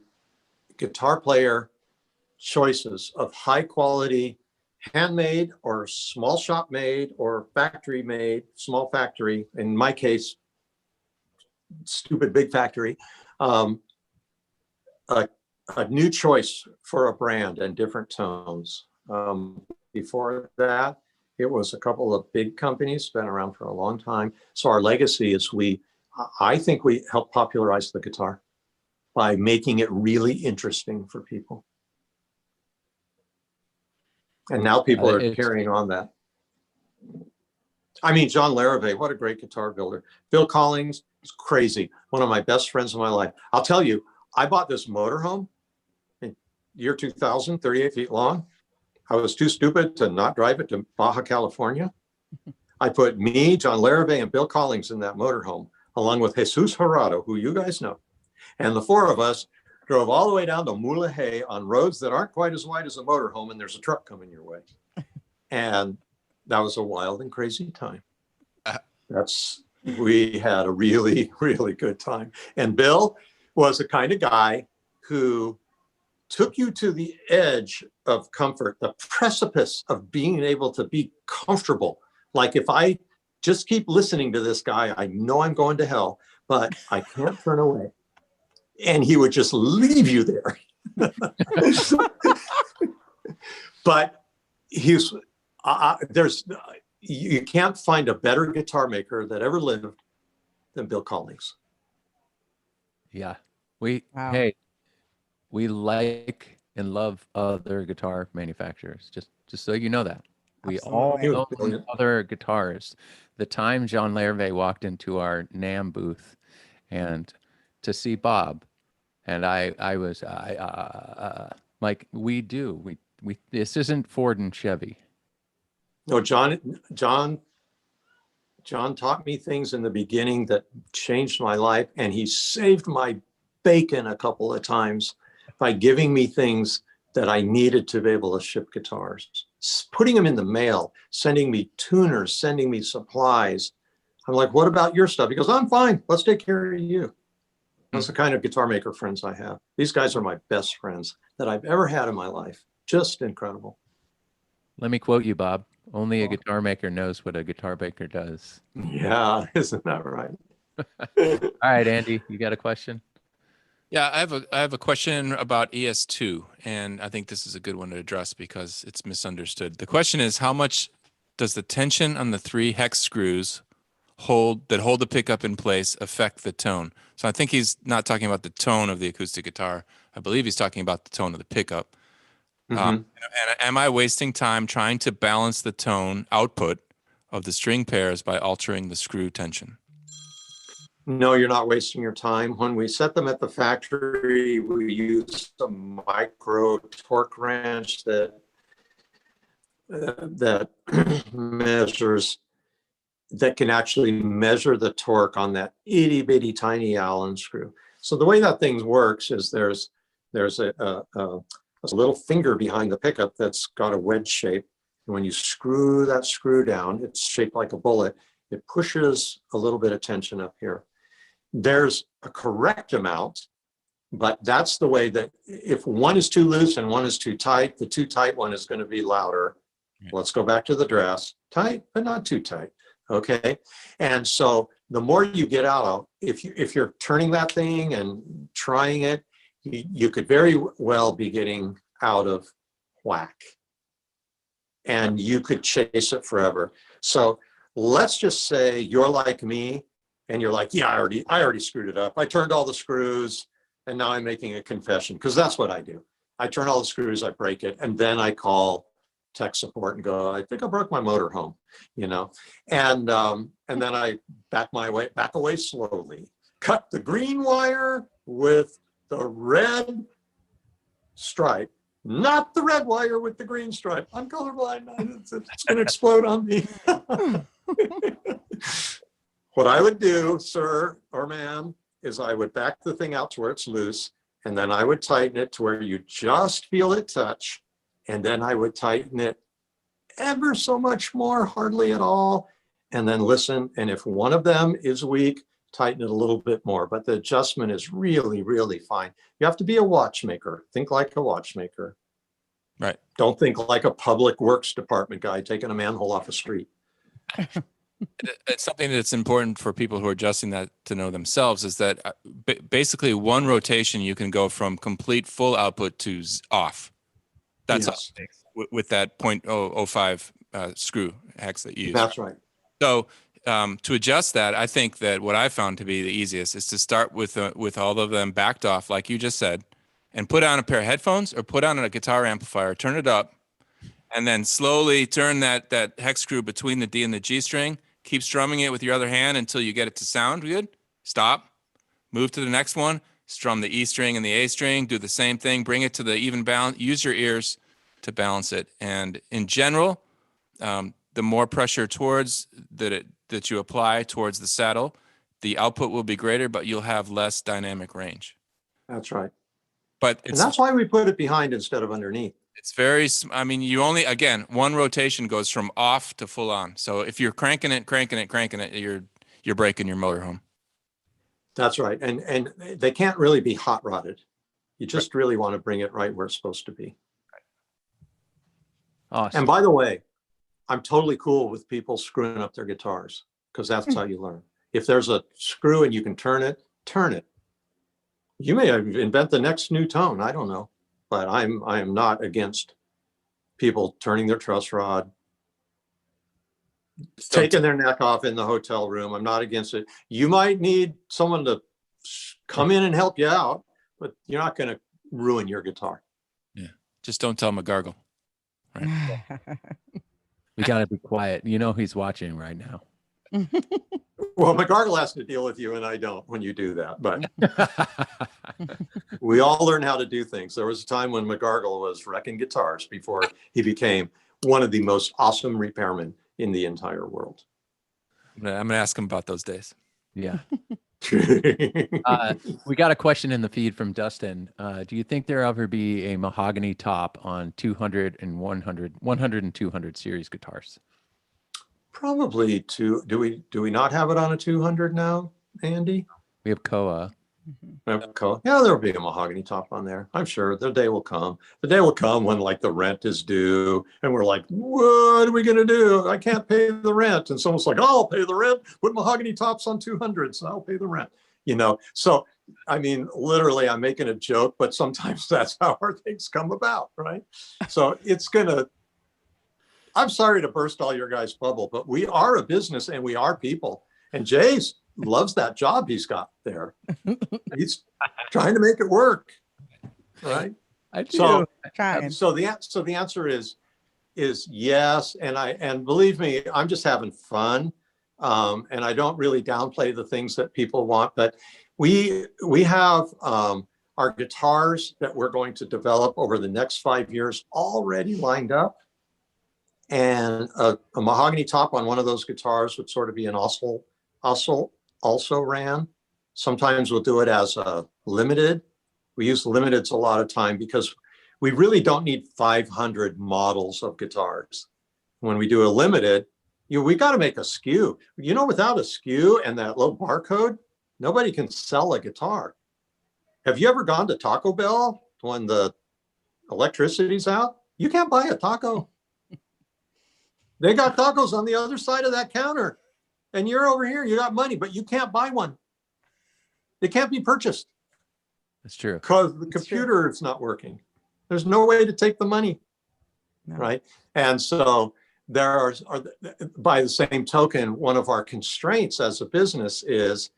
Speaker 2: guitar player choices of high quality handmade or small shop made or factory made, small factory, in my case, stupid big factory, a new choice for a brand and different tones. Before that, it was a couple of big companies, been around for a long time. So our legacy is I think we helped popularize the guitar by making it really interesting for people. And now people are carrying on that. I mean, John Larrivee, what a great guitar builder. Bill Collins is crazy. One of my best friends in my life. I'll tell you, I bought this motorhome in year 2000, 38 feet long. I was too stupid to not drive it to Baja, California. I put me, John Larrivee, and Bill Collins in that motorhome, along with Jesus Jurado, who you guys know. And the four of us drove all the way down to Mulegé on roads that aren't quite as wide as a motorhome, and there's a truck coming your way. And that was a wild and crazy time. We had a really, really good time. And Bill was the kind of guy who took you to the edge of comfort, the precipice of being able to be comfortable. Like, if I just keep listening to this guy, I know I'm going to hell, but I can't turn away. And he would just leave you there. But you can't find a better guitar maker that ever lived than Bill Collins.
Speaker 1: Yeah. We like and love other guitar manufacturers. Just so you know that. We all own other guitars. The time Jean Larrivee walked into our NAMM booth and to see Bob, and I was like, we this isn't Ford and Chevy.
Speaker 2: No, John taught me things in the beginning that changed my life, and he saved my bacon a couple of times by giving me things that I needed to be able to ship guitars, putting them in the mail, sending me tuners, sending me supplies. I'm like, what about your stuff? He goes, I'm fine. Let's take care of you. That's the kind of guitar maker friends I have. These guys are my best friends that I've ever had in my life. Just incredible.
Speaker 1: Let me quote you, Bob. Only a guitar maker knows what a guitar maker does.
Speaker 2: Yeah, isn't that right?
Speaker 1: All right, Andy, you got a question?
Speaker 5: Yeah, I have a question about ES2, and I think this is a good one to address because it's misunderstood. The question is, how much does the tension on the 3 hex screws hold the pickup in place affect the tone? So I think he's not talking about the tone of the acoustic guitar. I believe he's talking about the tone of the pickup.
Speaker 2: Mm-hmm.
Speaker 5: And am I wasting time trying to balance the tone output of the string pairs by altering the screw tension?
Speaker 2: No, you're not wasting your time. When we set them at the factory, we use a micro torque wrench that can actually measure the torque on that itty bitty tiny Allen screw. So the way that thing works is there's a little finger behind the pickup that's got a wedge shape. And when you screw that screw down, it's shaped like a bullet. It pushes a little bit of tension up here. There's a correct amount, but that's the way that if one is too loose and one is too tight, the too tight one is going to be louder. Let's go back to the dress. Tight, but not too tight. Okay. And so the more you get out of, if you're turning that thing and trying it, you could very well be getting out of whack, and you could chase it forever. So let's just say you're like me and you're like, yeah, I already screwed it up. I turned all the screws and now I'm making a confession, because that's what I do. I turn all the screws, I break it, and then I call tech support and go, I think I broke my motor home, and then I back away slowly, cut the green wire with the red stripe, not the red wire with the green stripe. I'm colorblind. It's going to explode on me. What I would do, sir or ma'am, is I would back the thing out to where it's loose, and then I would tighten it to where you just feel it touch, and then I would tighten it ever so much more, hardly at all, and then listen. And if one of them is weak, tighten it a little bit more. But the adjustment is really, really fine. You have to be a watchmaker. Think like a watchmaker.
Speaker 5: Right.
Speaker 2: Don't think like a public works department guy taking a manhole off a street.
Speaker 5: It's something that's important for people who are adjusting that to know themselves, is that basically one rotation you can go from complete full output to off. That's
Speaker 2: Yes.
Speaker 5: with that 0.005 screw hex that you use.
Speaker 2: That's right.
Speaker 5: So to adjust that, I think that what I found to be the easiest is to start with all of them backed off, like you just said, and put on a pair of headphones or put on a guitar amplifier, turn it up, and then slowly turn that hex screw between the D and the G string. Keep strumming it with your other hand until you get it to sound good. Stop. Move to the next one. Strum the E string and the A string. Do the same thing. Bring it to the even balance. Use your ears to balance it. And in general, the more pressure towards that you apply towards the saddle, the output will be greater, but you'll have less dynamic range.
Speaker 2: That's right.
Speaker 5: But
Speaker 2: And that's why we put it behind instead of underneath.
Speaker 5: it's very, I mean, you only, again, one rotation goes from off to full on. So if you're cranking it, you're breaking your motorhome.
Speaker 2: That's right. And they can't really be hot rodded. You just really want to bring it right where it's supposed to be.
Speaker 1: Awesome.
Speaker 2: And by the way, I'm totally cool with people screwing up their guitars, because that's how you learn. If there's a screw and you can turn it, turn it. You may invent the next new tone. I don't know, but I am not against people turning their truss rod, taking their neck off in the hotel room. I'm not against it. You might need someone to come in and help you out, but you're not going to ruin your guitar.
Speaker 5: Yeah. Just don't tell him a gargle. Right.
Speaker 1: We got to be quiet. You know he's watching right now.
Speaker 2: Well, McGargle has to deal with you and I don't when you do that, but we all learn how to do things. There was a time when McGargle was wrecking guitars before he became one of the most awesome repairmen in the entire world.
Speaker 5: I'm gonna ask him about those days.
Speaker 1: Yeah. We got a question in the feed from Dustin. Do you think there'll ever be a mahogany top on 200 and 100 and 200 series guitars?
Speaker 2: Probably two. Do we not have it on a 200 now, Andy?
Speaker 1: We have Koa.
Speaker 2: Yeah, there'll be a mahogany top on there. I'm sure the day will come. The day will come when like the rent is due and we're like, what are we going to do? I can't pay the rent. And someone's like, oh, I'll pay the rent. Put mahogany tops on 200s and I'll pay the rent. You know, so I mean, literally I'm making a joke, but sometimes that's how our things come about, right? So it's gonna, I'm sorry to burst all your guys' bubble, but we are a business and we are people. And Jay's loves that job he's got there. He's trying to make it work, right?
Speaker 1: I do.
Speaker 2: So,
Speaker 4: Trying.
Speaker 2: so the answer is yes. And believe me, I'm just having fun. And I don't really downplay the things that people want, but we have our guitars that we're going to develop over the next 5 years already lined up. And a mahogany top on one of those guitars would sort of be an also ran. Sometimes we'll do it as a limited. We use limiteds a lot of time because we really don't need 500 models of guitars. When we do a limited, we got to make a SKU. You know, without a SKU and that low barcode, nobody can sell a guitar. Have you ever gone to Taco Bell when the electricity's out? You can't buy a taco. They got tacos on the other side of that counter. And you're over here, you got money, but you can't buy one. It can't be purchased.
Speaker 1: That's true.
Speaker 2: Because the computer is not working. There's no way to take the money, right? And so there are, by the same token, one of our constraints as a business is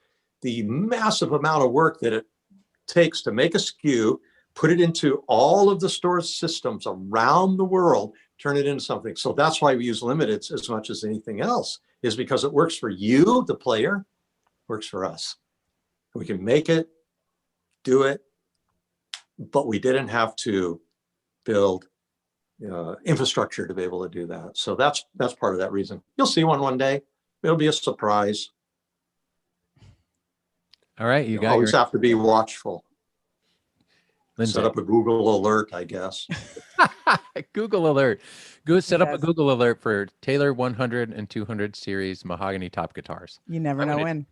Speaker 2: the massive amount of work that it takes to make a SKU, put it into all of the store systems around the world, turn it into something. So that's why we use limiteds as much as anything else, is because it works for you, the player, works for us. We can make it, do it, but we didn't have to build infrastructure to be able to do that. So that's part of that reason. You'll see one day. It'll be a surprise.
Speaker 1: All right, you got
Speaker 2: always
Speaker 1: your
Speaker 2: have to be watchful.
Speaker 1: Lindsay.
Speaker 2: Set up a Google alert, I guess.
Speaker 1: Google alert. Go set up a
Speaker 4: Yes.
Speaker 1: Google alert for Taylor 100 and 200 series mahogany top guitars.
Speaker 4: You never know when.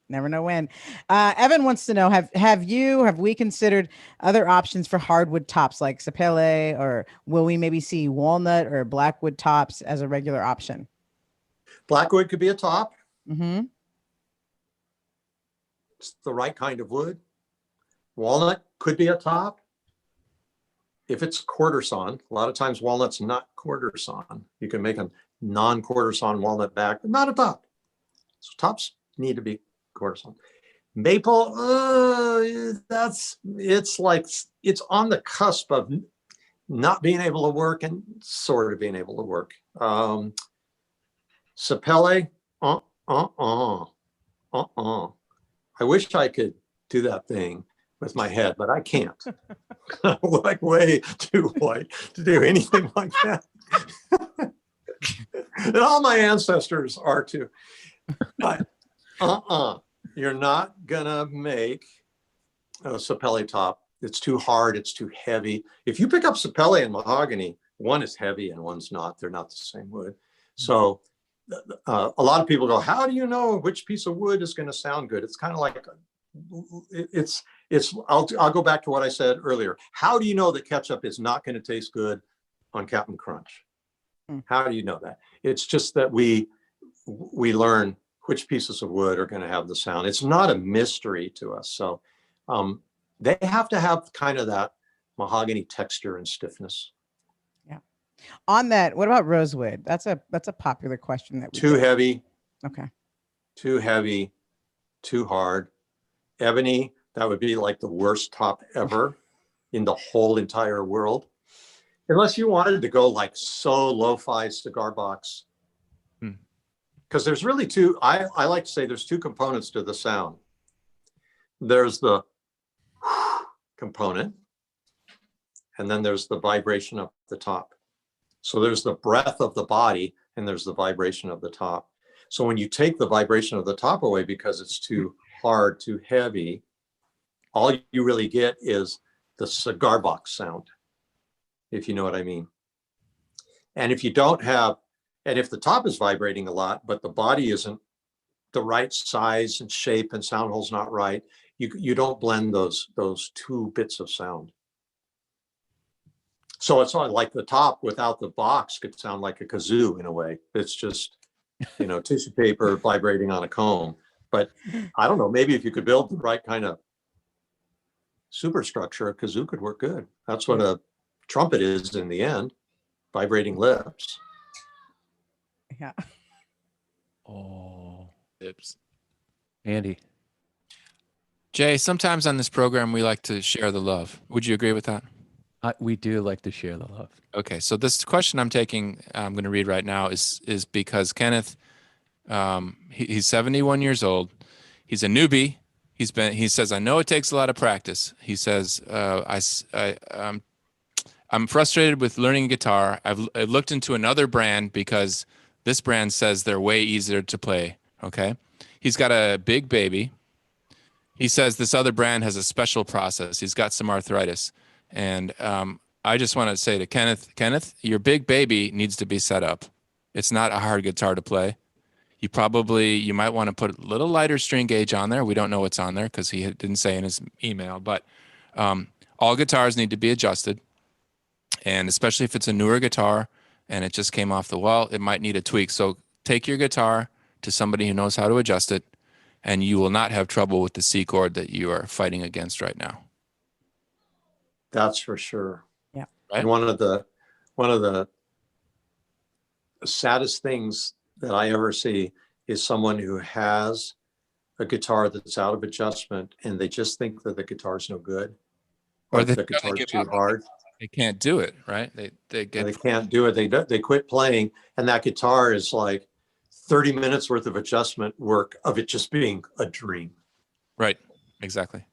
Speaker 4: Never know when. Evan wants to know, have we considered other options for hardwood tops like sapele, or will we maybe see walnut or blackwood tops as a regular option?
Speaker 2: Blackwood could be a top.
Speaker 4: Mm-hmm.
Speaker 2: It's the right kind of wood. Walnut could be a top. If it's quarter sawn, a lot of times walnut's not quarter sawn. You can make a non-quarter sawn walnut back, but not a top. So tops need to be quarter sawn. Maple, it's on the cusp of not being able to work and sort of being able to work. Sapele, I wish I could do that thing with my head, but I can't. I'm like way too white to do anything like that. And all my ancestors are too. But you're not gonna make a sapele top. It's too hard, it's too heavy. If you pick up sapele and mahogany, one is heavy and one's not. They're not the same wood. So a lot of people go, how do you know which piece of wood is going to sound good? It's kind of like I'll go back to what I said earlier. How do you know that ketchup is not going to taste good on Captain Crunch? How do you know that? It's just that we learn which pieces of wood are going to have the sound. It's not a mystery to us. So they have to have kind of that mahogany texture and stiffness.
Speaker 4: On that, what about rosewood? That's a popular question. That
Speaker 2: Too heavy.
Speaker 4: Okay.
Speaker 2: Too heavy, too hard. Ebony, that would be like the worst top ever in the whole entire world. Unless you wanted to go like so lo-fi cigar box. Because there's really two, I like to say there's two components to the sound. There's the component, and then there's the vibration up the top. So there's the breath of the body and there's the vibration of the top. So when you take the vibration of the top away because it's too hard, too heavy, all you really get is the cigar box sound, if you know what I mean. And if you don't have, and if the top is vibrating a lot, but the body isn't the right size and shape and sound hole's not right, you don't blend those two bits of sound. So it's not like the top without the box could sound like a kazoo in a way. It's just, tissue paper vibrating on a comb. But I don't know, maybe if you could build the right kind of superstructure, a kazoo could work good. That's what a trumpet is in the end, vibrating lips.
Speaker 4: Yeah.
Speaker 1: Oh,
Speaker 5: Lips.
Speaker 1: Andy.
Speaker 5: Jay, sometimes on this program, we like to share the love. Would you agree with that?
Speaker 1: We do like to share the love.
Speaker 5: Okay, so this question I'm going to read right now is because Kenneth, he's 71 years old. He's a newbie. He says, I know it takes a lot of practice. He says, I'm frustrated with learning guitar. I've looked into another brand because this brand says they're way easier to play. Okay. He's got a big baby. He says this other brand has a special process. He's got some arthritis. And I just want to say to Kenneth, your big baby needs to be set up. It's not a hard guitar to play. You might want to put a little lighter string gauge on there. We don't know what's on there because he didn't say in his email, but all guitars need to be adjusted. And especially if it's a newer guitar and it just came off the wall, it might need a tweak. So take your guitar to somebody who knows how to adjust it, and you will not have trouble with the C chord that you are fighting against right now.
Speaker 2: That's for sure.
Speaker 4: Yeah.
Speaker 5: Right?
Speaker 2: And one of the saddest things that I ever see is someone who has a guitar that's out of adjustment and they just think that the guitar's no good,
Speaker 5: Or
Speaker 2: the
Speaker 5: they
Speaker 2: guitar's
Speaker 5: give
Speaker 2: too
Speaker 5: up.
Speaker 2: hard.
Speaker 5: They can't do it, right? They
Speaker 2: Can't do it. They quit playing, and that guitar is like 30 minutes worth of adjustment work of it just being a dream.
Speaker 5: Right. Exactly.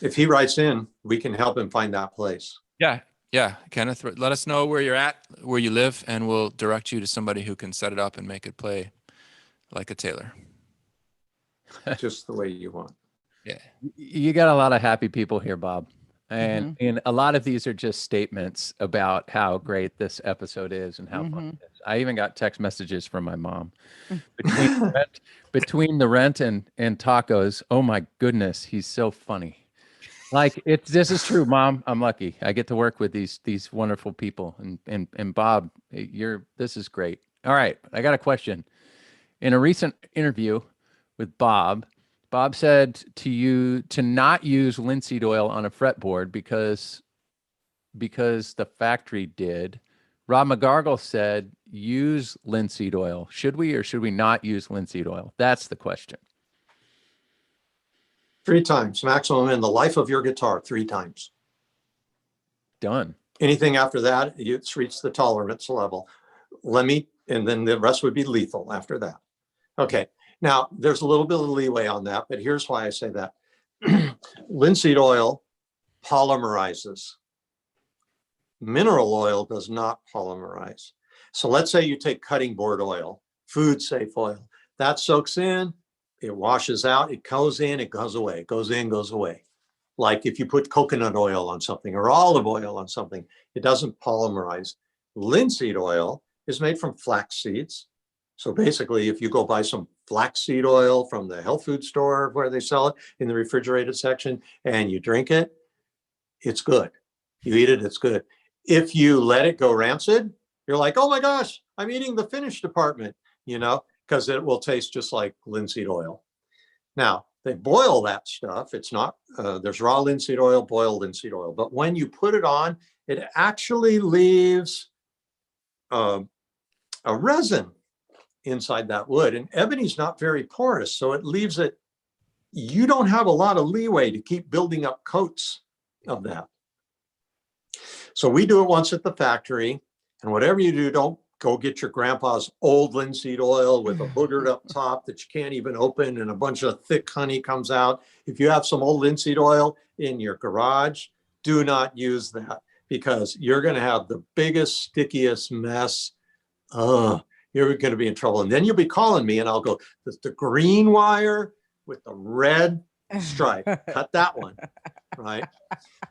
Speaker 2: If he writes in, we can help him find that place.
Speaker 5: Yeah. Yeah. Kenneth, let us know where you're at, where you live, and we'll direct you to somebody who can set it up and make it play like a tailor.
Speaker 2: Just the way you want.
Speaker 5: Yeah.
Speaker 1: You got a lot of happy people here, Bob. And a lot of these are just statements about how great this episode is and how fun it is. I even got text messages from my mom. Between the rent and tacos, oh my goodness, he's so funny. Like this is true, Mom. I'm lucky. I get to work with these wonderful people. And Bob, this is great. All right, I got a question. In a recent interview with Bob said to you to not use linseed oil on a fretboard because the factory did. Rob McGargle said use linseed oil. Should we or should we not use linseed oil? That's the question.
Speaker 2: 3 times maximum in the life of your guitar. 3 times.
Speaker 1: Done.
Speaker 2: Anything after that, it's reached the tolerance level. And then the rest would be lethal after that. Okay. Now, there's a little bit of leeway on that, but here's why I say that. Linseed oil polymerizes. Mineral oil does not polymerize. So let's say you take cutting board oil, food safe oil. That soaks in, it washes out, it goes in, it goes away. It goes in, goes away. Like if you put coconut oil on something or olive oil on something, it doesn't polymerize. Linseed oil is made from flax seeds. So basically, if you go buy some flaxseed oil from the health food store where they sell it in the refrigerated section and you drink it, it's good. You eat it, it's good. If you let it go rancid, you're like, oh my gosh, I'm eating the finish department, because it will taste just like linseed oil. Now, they boil that stuff. It's not, there's raw linseed oil, boiled linseed oil. But when you put it on, it actually leaves a resin inside that wood, and ebony's not very porous, so it leaves it, you don't have a lot of leeway to keep building up coats of that. So we do it once at the factory, and whatever you do, don't go get your grandpa's old linseed oil with a boogered up top that you can't even open and a bunch of thick honey comes out. If you have some old linseed oil in your garage, do not use that because you're going to have the biggest, stickiest mess. You're going to be in trouble. And then you'll be calling me and I'll go, the green wire with the red stripe, cut that one, right?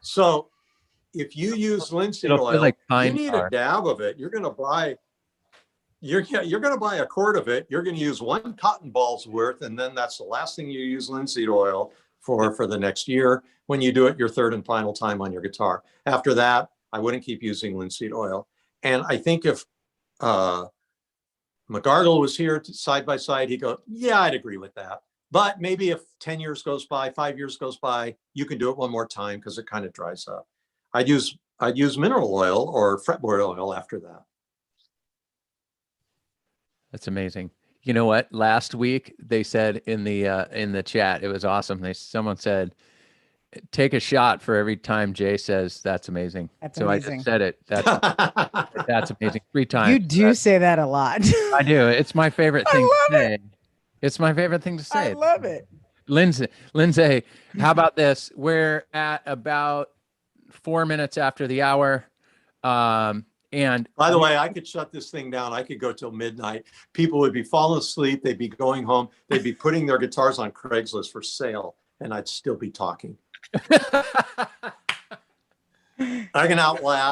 Speaker 2: So if you use linseed oil,
Speaker 1: like
Speaker 2: you need a dab of it. You're going to buy a quart of it. You're going to use 1 cotton ball's worth. And then that's the last thing you use linseed oil for the next year when you do it your 3rd and final time on your guitar. After that, I wouldn't keep using linseed oil. And I think if, McGargle was here side by side, he'd go, yeah, I'd agree with that. But maybe if 10 years goes by, 5 years goes by, you can do it one more time because it kind of dries up. I'd use mineral oil or fretboard oil after that.
Speaker 1: That's amazing. You know what? Last week they said in the chat, it was awesome. Someone said, take a shot for every time Jay says that's amazing.
Speaker 4: That's
Speaker 1: so
Speaker 4: amazing.
Speaker 1: I just said it. That's amazing 3 times.
Speaker 4: You do say that a lot.
Speaker 1: I do. It's my favorite thing to say. It's my favorite thing to say.
Speaker 4: I love it.
Speaker 1: Lindsay, how about this? We're at about 4 minutes after the hour. And
Speaker 2: by the way, I could shut this thing down. I could go till midnight. People would be falling asleep. They'd be going home. They'd be putting their guitars on Craigslist for sale, and I'd still be talking. I can outplay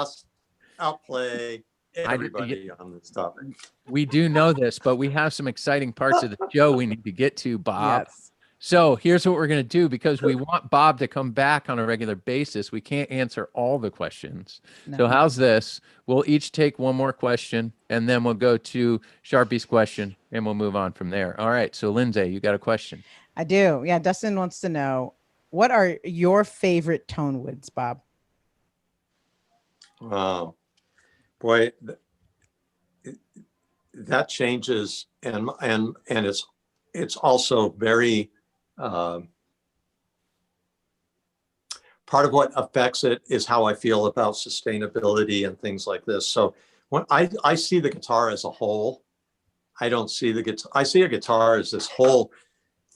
Speaker 2: everybody on this topic.
Speaker 1: We do know this, but we have some exciting parts of the show we need to get to, Bob.
Speaker 4: Yes.
Speaker 1: So here's what we're going to do because we want Bob to come back on a regular basis. We can't answer all the questions.
Speaker 4: No.
Speaker 1: So how's this? We'll each take one more question and then we'll go to Sharpie's question and we'll move on from there. All right. So Lindsay, you got a question?
Speaker 4: I do. Yeah. Dustin wants to know, what are your favorite tone woods, Bob?
Speaker 2: Wow. Boy, that changes. And it's also very, part of what affects it is how I feel about sustainability and things like this. So when I see the guitar as a whole, I don't see the guitar. I see a guitar as this whole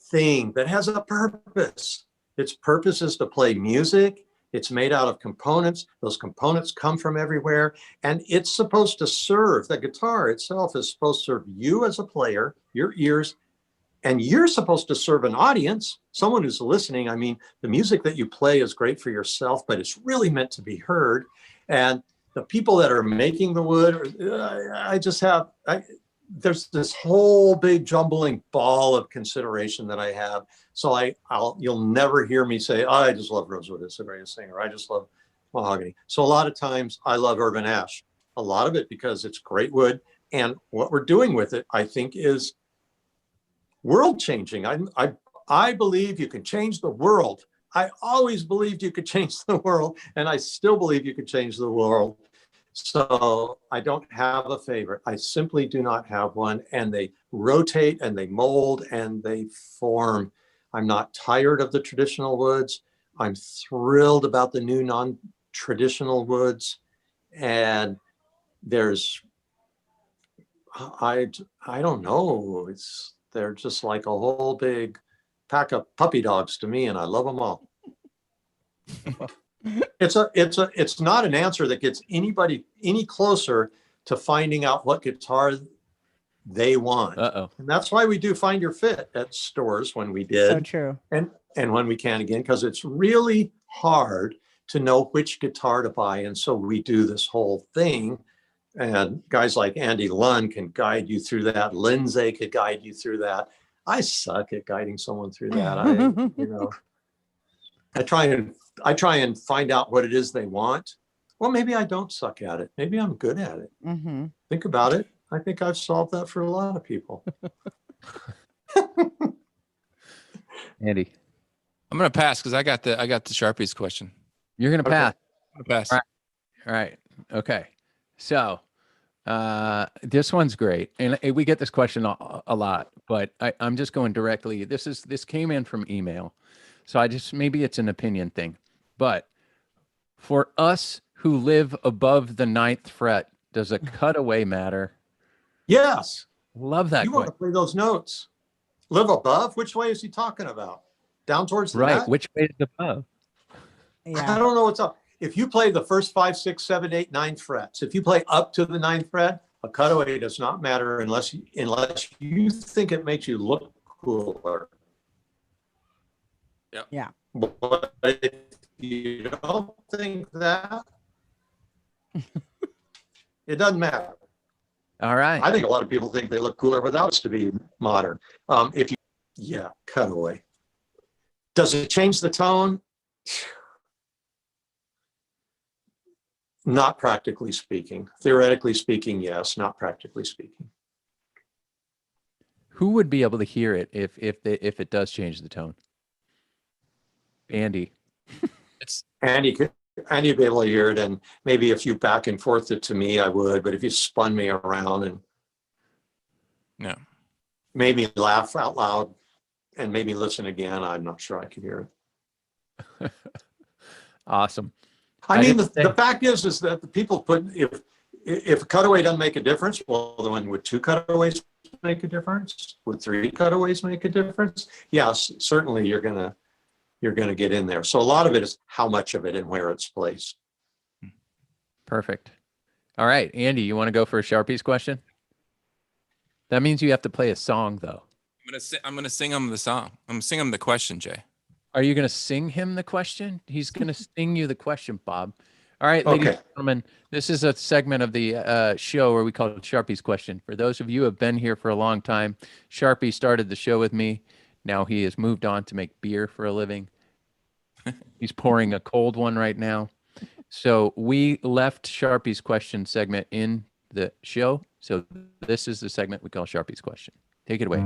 Speaker 2: thing that has a purpose. Its purpose is to play music. It's made out of components. Those components come from everywhere. And it's supposed to serve, the guitar itself is supposed to serve you as a player, your ears, and you're supposed to serve an audience, someone who's listening. I mean, the music that you play is great for yourself, but it's really meant to be heard. And the people that are making the wood, there's this whole big jumbling ball of consideration that I have. So you'll never hear me say, oh, I just love rosewood, it's the greatest thing, or I just love mahogany. So a lot of times I love urban ash, a lot of it because it's great wood. And what we're doing with it, I think, is world changing. I believe you can change the world. I always believed you could change the world, and I still believe you could change the world. So I don't have a favorite. I simply do not have one. And they rotate and they mold and they form. I'm not tired of the traditional woods. I'm thrilled about the new non-traditional woods. And I don't know. They're just like a whole big pack of puppy dogs to me, and I love them all. It's not an answer that gets anybody any closer to finding out what guitar they want.
Speaker 1: Uh-oh.
Speaker 2: And that's why we do Find Your Fit at stores when we did.
Speaker 4: So true.
Speaker 2: And when we can again, because it's really hard to know which guitar to buy. And so we do this whole thing. And guys like Andy Lunn can guide you through that. Lindsay could guide you through that. I suck at guiding someone through that. I try and find out what it is they want. Well, maybe I don't suck at it. Maybe I'm good at it.
Speaker 4: Mm-hmm.
Speaker 2: Think about it. I think I've solved that for a lot of people.
Speaker 1: Andy,
Speaker 5: I'm gonna pass because I got the Sharpie's question.
Speaker 1: you're going to pass.
Speaker 5: I'm gonna pass.
Speaker 1: All right. Okay. So this one's great. And we get this question a lot, but I'm just going directly. This came in from email. So maybe it's an opinion thing, but for us who live above the 9th fret, does a cutaway matter?
Speaker 2: Yes.
Speaker 1: Love that.
Speaker 2: You want to play those notes. Live above? Which way is he talking about? Down towards the
Speaker 1: right.
Speaker 2: net?
Speaker 1: Which way is above?
Speaker 2: I
Speaker 4: Yeah.
Speaker 2: don't know what's up. If you play the first 5, 6, 7, 8, 9 frets, if you play up to the 9th fret, a cutaway does not matter unless you think it makes you look cooler.
Speaker 4: Yeah.
Speaker 2: But if you don't think that, it doesn't matter.
Speaker 1: All right.
Speaker 2: I think a lot of people think they look cooler without us to be modern. Cutaway. Does it change the tone? Not practically speaking. Theoretically speaking, yes. Not practically speaking.
Speaker 1: Who would be able to hear it if it does change the tone? Andy.
Speaker 2: Andy would be able to hear it, and maybe if you back and forth it to me, I would. But if you spun me around and made me laugh out loud and made me listen again, I'm not sure I could hear it.
Speaker 1: Awesome.
Speaker 2: I mean, the fact is that the people put, if a cutaway doesn't make a difference, well, then would 2 cutaways make a difference? Would 3 cutaways make a difference? Yes, certainly you're gonna get in there. So a lot of it is how much of it and where it's placed.
Speaker 1: Perfect. All right, Andy, you want to go for a Sharpie's question? That means you have to play a song, though.
Speaker 5: I'm gonna sing him the song. I'm gonna sing him the question, Jay.
Speaker 1: Are you going to sing him the question? He's going to sing you the question, Bob. All right, ladies and gentlemen, this is a segment of the show where we call it Sharpie's question. For those of you who have been here for a long time, Sharpie started the show with me. Now he has moved on to make beer for a living. He's pouring a cold one right now. So we left Sharpie's question segment in the show. So this is the segment we call Sharpie's question. Take it away.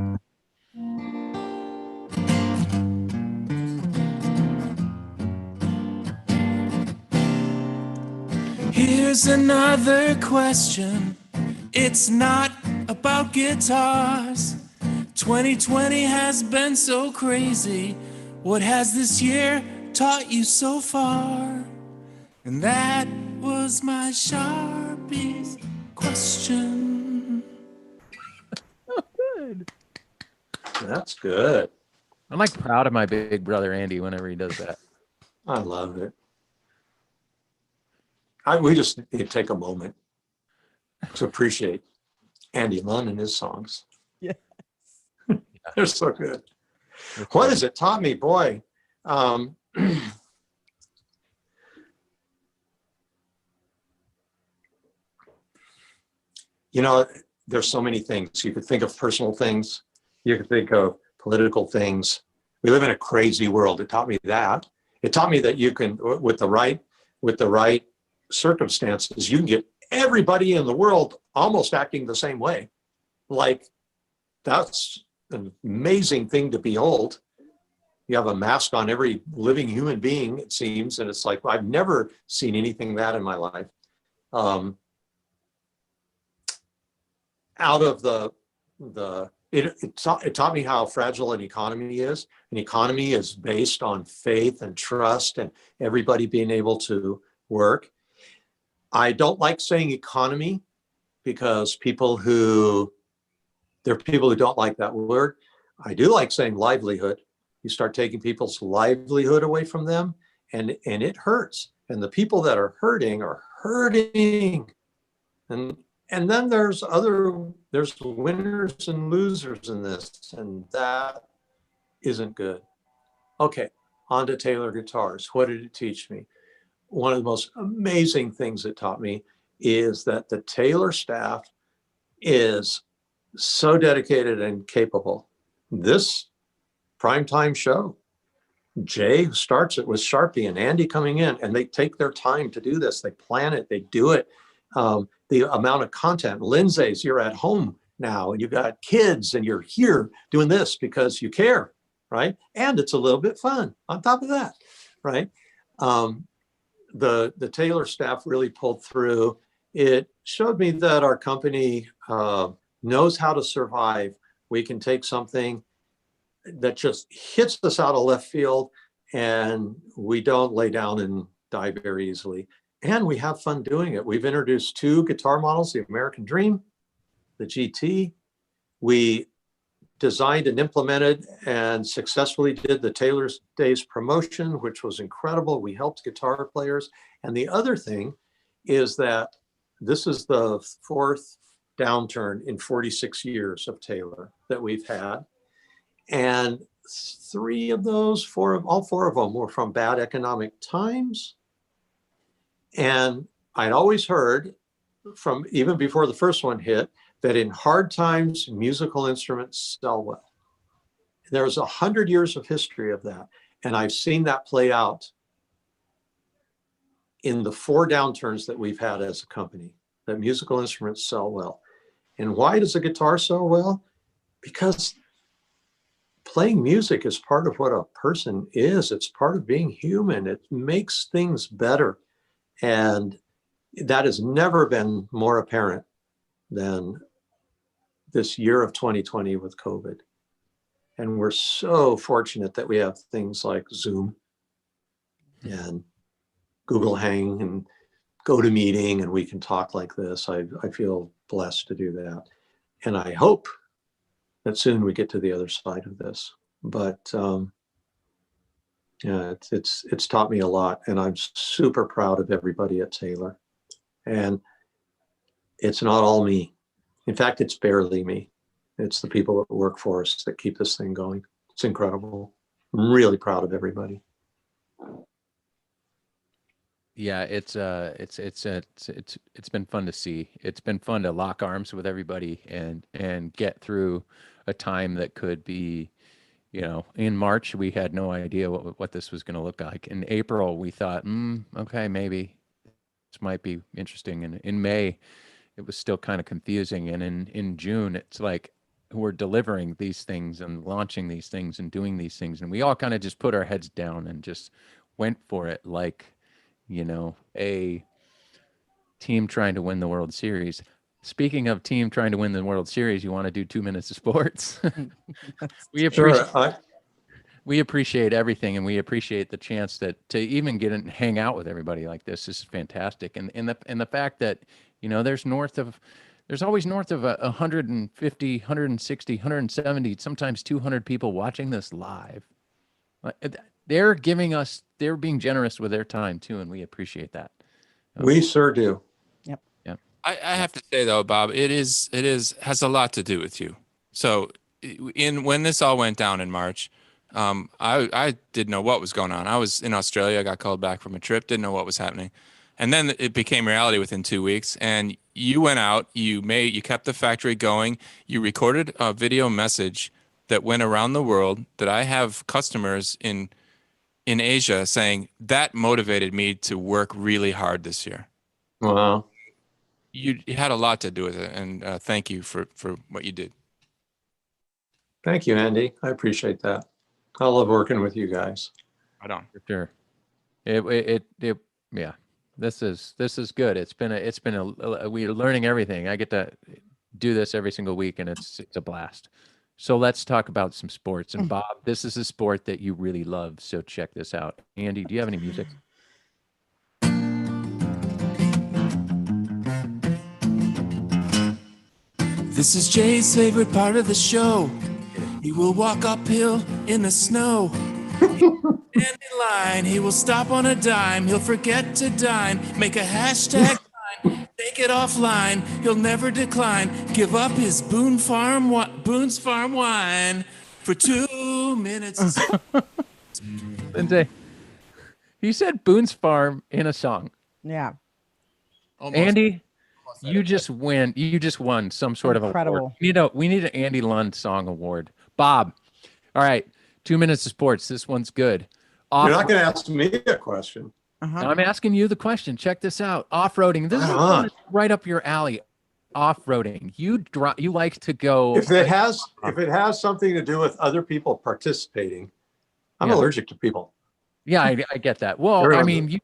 Speaker 3: Here's another question. It's not about guitars. 2020 has been so crazy. What has this year taught you so far? And that was my Sharpie's question.
Speaker 1: Good.
Speaker 2: That's good.
Speaker 1: I'm like proud of my big brother Andy whenever he does that.
Speaker 2: I love it. We just need to take a moment to appreciate Andy Munn and his songs.
Speaker 4: Yes.
Speaker 2: They're so good. What has it taught me? Boy, you know, there's so many things. You could think of personal things. You could think of political things. We live in a crazy world. It taught me that. It taught me that you can, with the right circumstances, you can get everybody in the world almost acting the same way. Like, that's an amazing thing to behold. You have a mask on every living human being, it seems, and it's like, I've never seen anything that in my life. Out of it taught me how fragile an economy is. An economy is based on faith and trust and everybody being able to work. I don't like saying economy because there are people who don't like that word. I do like saying livelihood. You start taking people's livelihood away from them, and it hurts. And the people that are hurting are hurting. And then there's winners and losers in this, and that isn't good. Okay, on to Taylor guitars. What did it teach me? One of the most amazing things it taught me is that the Taylor staff is so dedicated and capable. This primetime show, Jay, who starts it with Sharpie, and Andy coming in, and they take their time to do this. They plan it, they do it. The amount of content. Lindsay's, you're at home now, and you've got kids, and you're here doing this because you care, right? And it's a little bit fun on top of that, right? The Taylor staff really pulled through. It showed me that our company knows how to survive. We can take something that just hits us out of left field, and we don't lay down and die very easily. And we have fun doing it. We've introduced 2 guitar models, the American Dream, the GT. We designed and implemented and successfully did the Taylor's Days promotion, which was incredible. We helped guitar players. And the other thing is that this is the 4th downturn in 46 years of Taylor that we've had. And 3 of those, all 4 of them were from bad economic times. And I'd always heard from, even before the first one hit, that in hard times, musical instruments sell well. There's 100 years of history of that. And I've seen that play out in the 4 downturns that we've had as a company, that musical instruments sell well. And why does a guitar sell well? Because playing music is part of what a person is. It's part of being human. It makes things better. And that has never been more apparent than this year of 2020 with COVID. And we're so fortunate that we have things like Zoom and Google Hang and GoToMeeting, and we can talk like this. I feel blessed to do that. And I hope that soon we get to the other side of this. But yeah, it's taught me a lot, and I'm super proud of everybody at Taylor. And it's not all me. In fact, it's barely me. It's the people that work for us that keep this thing going. It's incredible. I'm really proud of everybody.
Speaker 1: Yeah, it's been fun to see. It's been fun to lock arms with everybody and get through a time that could be, you know, in March we had no idea what this was going to look like. In April we thought, okay, maybe this might be interesting. And in May it was still kind of confusing. And in June it's like we're delivering these things and launching these things and doing these things, and we all kind of just put our heads down and just went for it, like, you know, a team trying to win the World Series. Speaking of team trying to win the World Series, you want to do 2 minutes of sports? We appreciate everything, and we appreciate the chance to even get and hang out with everybody like this. This is fantastic. And the fact that, you know, there's north of There's always north of 150, 160, 170, sometimes 200 people watching this live. They're being generous with their time too, and we appreciate that.
Speaker 2: We sure do.
Speaker 4: Yep.
Speaker 1: Yeah.
Speaker 5: I have to say though, Bob, it has a lot to do with you. So when this all went down in March, I didn't know what was going on. I was in Australia. I got called back from a trip, didn't know what was happening. And then it became reality within 2 weeks. And you went out, you kept the factory going. You recorded a video message that went around the world that I have customers in Asia saying that motivated me to work really hard this year.
Speaker 2: Wow.
Speaker 5: You had a lot to do with it. And thank you for what you did.
Speaker 2: Thank you, Andy. I appreciate that. I love working with you guys.
Speaker 5: Right on.
Speaker 1: For sure. Yeah. This is good. We're learning everything. I get to do this every single week, and it's a blast. So let's talk about some sports. And Bob, this is a sport that you really love. So check this out. Andy, do you have any music?
Speaker 3: This is Jay's favorite part of the show. He will walk uphill in the snow. Stand in line, he will stop on a dime. He'll forget to dine, make a hashtag sign, take it offline. He'll never decline. Give up his Boone's Farm wine for 2 minutes.
Speaker 1: Lindsay, you said Boone's Farm in a song.
Speaker 4: Yeah.
Speaker 5: Almost.
Speaker 1: Andy, you just won some sort of
Speaker 4: Incredible.
Speaker 1: award. We need an Andy Lund Song Award. Bob, all right, 2 minutes of sports. This one's good.
Speaker 2: You're not going to ask me a question.
Speaker 1: I'm asking you the question. Check this out. Off-roading. This is right up your alley. Off-roading. You like to go.
Speaker 2: If it has something to do with other people participating, I'm allergic to people.
Speaker 1: Yeah, I get that. Well, I mean,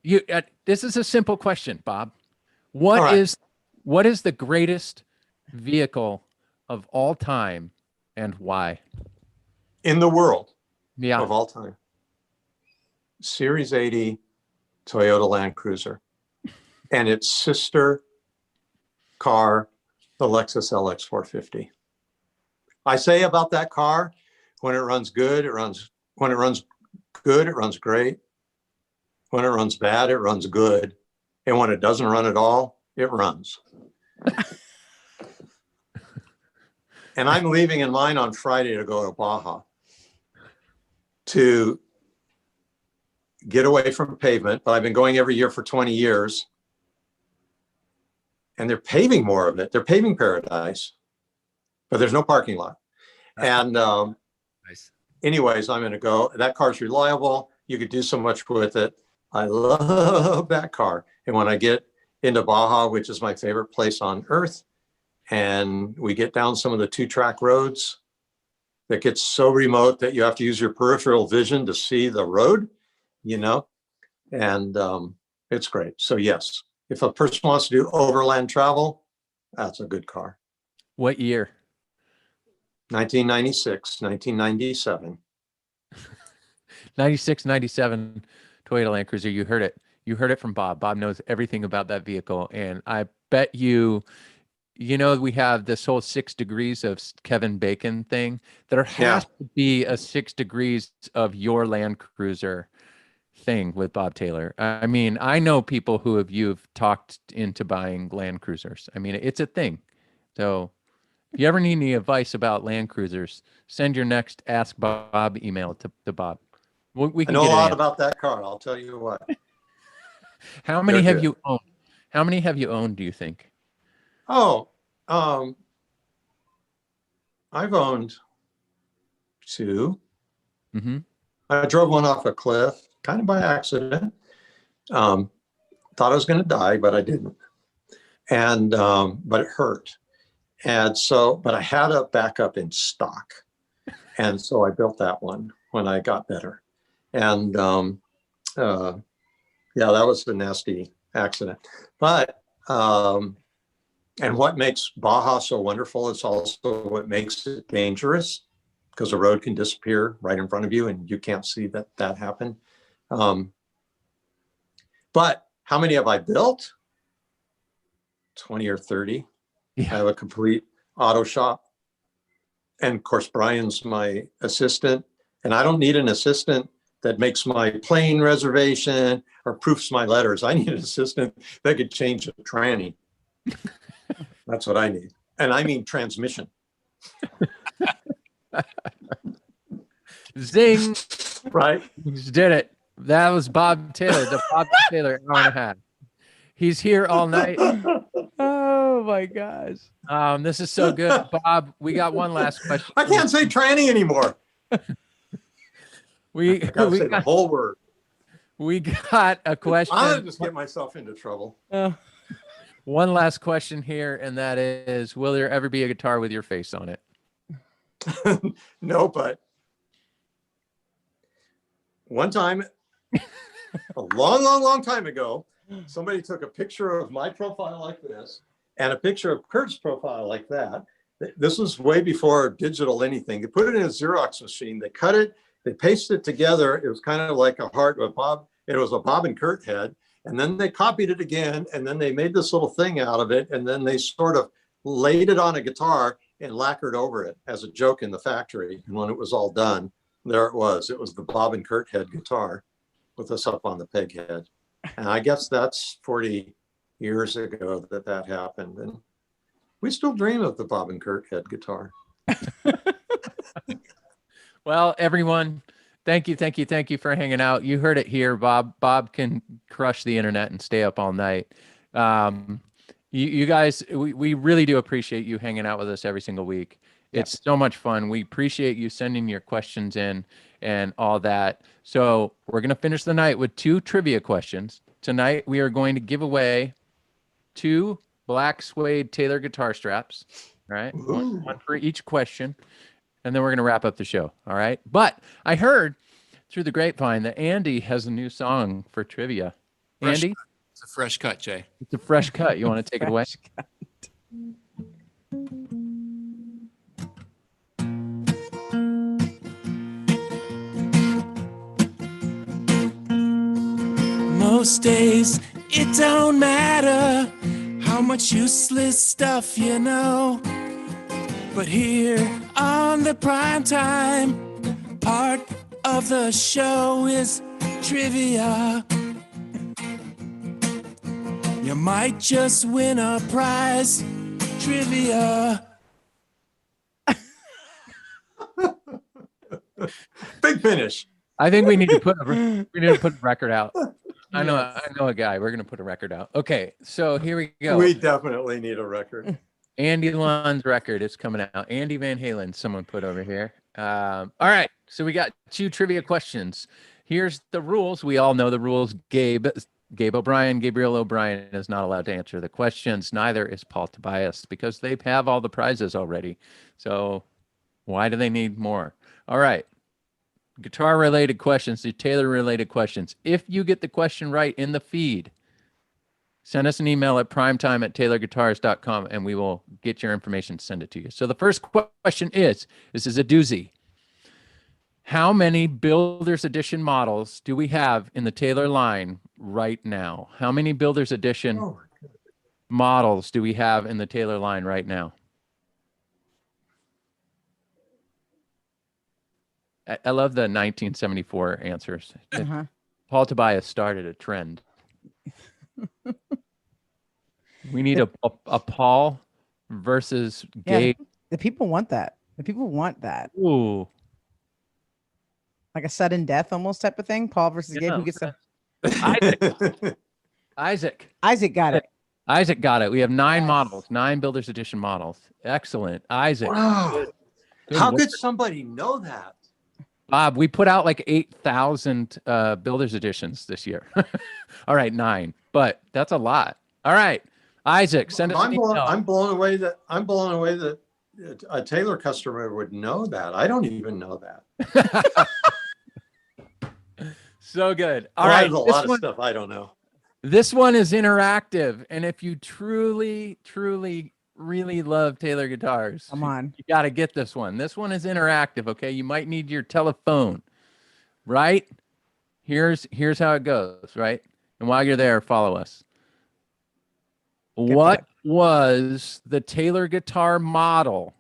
Speaker 1: you this is a simple question, Bob. What is the greatest vehicle of all time and why?
Speaker 2: In the world.
Speaker 1: Yeah.
Speaker 2: Of all time. Series 80 Toyota Land Cruiser and its sister car, the Lexus LX 450. I say about that car, when it runs good, it runs great. When it runs bad, it runs good. And when it doesn't run at all, it runs. And I'm leaving in mine on Friday to go to Baja to get away from pavement, but I've been going every year for 20 years. And they're paving more of it. They're paving paradise, but there's no parking lot. And
Speaker 5: Nice.
Speaker 2: anyways, I'm going to go. That car's reliable. You could do so much with it. I love that car. And when I get into Baja, which is my favorite place on earth, and we get down some of the 2-track roads that gets so remote that you have to use your peripheral vision to see the road, and it's great. So yes, if a person wants to do overland travel, that's a good car.
Speaker 1: What year?
Speaker 2: 1996, 1997.
Speaker 1: 96, 97 Toyota Land Cruiser. You heard it. You heard it from Bob. Bob knows everything about that vehicle. And I bet we have this whole 6 degrees of Kevin Bacon thing. There has to be a 6 degrees of your Land Cruiser thing with Bob Taylor. I mean, I know people who you've talked into buying Land Cruisers. I mean, it's a thing. So if you ever need any advice about Land Cruisers, send your next Ask Bob email to Bob. We
Speaker 2: I know a lot about that car. I'll tell you what.
Speaker 1: How many have you owned? How many have you owned, do you think?
Speaker 2: Oh, I've owned 2.
Speaker 1: Mm-hmm.
Speaker 2: I drove one off a cliff, kind of by accident. Thought I was going to die, but I didn't. And, but it hurt. And so, but I had a backup in stock. And so I built that one when I got better. And, yeah, that was a nasty accident. But, and what makes Baja so wonderful, it's also what makes it dangerous, because the road can disappear right in front of you and you can't see that happen. But how many have I built? 20 or 30. I
Speaker 1: Yeah.
Speaker 2: have a complete auto shop. And of course, Brian's my assistant. And I don't need an assistant that makes my plane reservation or proofs my letters. I need an assistant that could change a tranny. That's what I need. And I mean transmission.
Speaker 1: Zing.
Speaker 2: Right?
Speaker 1: You just did it. That was Bob Taylor, the Bob Taylor hour and a half. He's here all night.
Speaker 4: Oh my gosh.
Speaker 1: This is so good. Bob, we got one last question.
Speaker 2: I can't say tranny anymore.
Speaker 1: We
Speaker 2: I gotta
Speaker 1: we
Speaker 2: say the
Speaker 1: got,
Speaker 2: whole word.
Speaker 1: we got a question.
Speaker 2: I'll just get myself into trouble.
Speaker 1: One last question here, and that is, will there ever be a guitar with your face on it?
Speaker 2: No, but one time, a long time ago, somebody took a picture of my profile like this and a picture of Kurt's profile like that. This was way before digital anything. They put it in a Xerox machine. They cut it. They pasted it together. It was kind of like a heart of Bob. It was a Bob and Kurt head. And then they copied it again. And then they made this little thing out of it. And then they sort of laid it on a guitar and lacquered over it as a joke in the factory. And when it was all done, there it was. It was the Bob and Kurt head guitar with us up on the peg head. And I guess that's 40 years ago that happened. And we still dream of the Bob and Kurt head guitar.
Speaker 1: Well, everyone, thank you for hanging out. You heard it here. Bob can crush the internet and stay up all night. You guys, we really do appreciate you hanging out with us every single week. It's so much fun. We appreciate you sending your questions in and all that. So we're going to finish the night with 2 trivia questions. Tonight, we are going to give away 2 black suede Taylor guitar straps, all right? One for each question. And then we're going to wrap up the show, all right? But I heard through the grapevine that Andy has a new song for trivia. Andy?
Speaker 5: It's a fresh cut, Jay.
Speaker 1: It's a fresh cut. You want to take it away?
Speaker 3: Most days it don't matter how much useless stuff you know, but here on the Primetime, part of the show is trivia. You might just win a prize. Trivia.
Speaker 2: Big finish.
Speaker 1: I think we need to put a record out. I know a guy. We're going to put a record out. Okay, so here we go.
Speaker 2: We definitely need a record.
Speaker 1: Andy Lund's record is coming out. Andy Van Halen, someone put over here. All right, so we got 2 trivia questions. Here's the rules. We all know the rules. Gabriel O'Brien is not allowed to answer the questions. Neither is Paul Tobias because they have all the prizes already. So why do they need more? All right. Guitar related questions, the Taylor related questions. If you get the question right in the feed, send us an email at primetime@taylorguitars.com and we will get your information, send it to you. So the first question is, this is a doozy. How many Builder's Edition models do we have in the Taylor line right now? How many Builder's Edition models do we have in the Taylor line right now? I love the 1974 answers. Paul Tobias started a trend. We need a Paul versus Gabe.
Speaker 4: The people want that. The people want that.
Speaker 1: Ooh.
Speaker 4: Like a sudden death almost type of thing. Paul versus Gabe. Who gets the
Speaker 1: Isaac.
Speaker 4: Isaac got it.
Speaker 1: Isaac got it. We have 9 models, 9 Builder's Edition models. Excellent. Isaac.
Speaker 2: Wow.
Speaker 1: Good
Speaker 2: How
Speaker 1: work.
Speaker 2: could somebody know that?
Speaker 1: Bob, we put out like 8,000 Builder's Editions this year. All right, 9, but that's a lot. All right, Isaac, send us an email.
Speaker 2: I'm blown away that a Taylor customer would know that. I don't even know that.
Speaker 1: So good. All right,
Speaker 2: there's a lot of stuff I don't know.
Speaker 1: This one is interactive, and if you truly really love Taylor guitars,
Speaker 4: Come on,
Speaker 1: you got to get this one. This one is interactive. Okay, you might need your telephone. Right? Here's how it goes. Right, and while you're there, follow us. What was the Taylor guitar model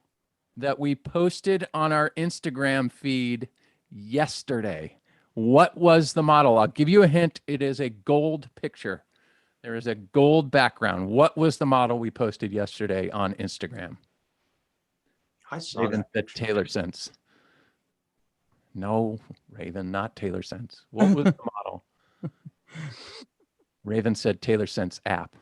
Speaker 1: that we posted on our Instagram feed yesterday? What was the model? I'll give you a hint. It is a gold picture. There is a gold background. What was the model we posted yesterday on Instagram?
Speaker 2: I saw
Speaker 1: Raven
Speaker 2: that.
Speaker 1: said Taylor Sense. No, Raven, not Taylor Sense. What was the model? Raven said Taylor Sense app.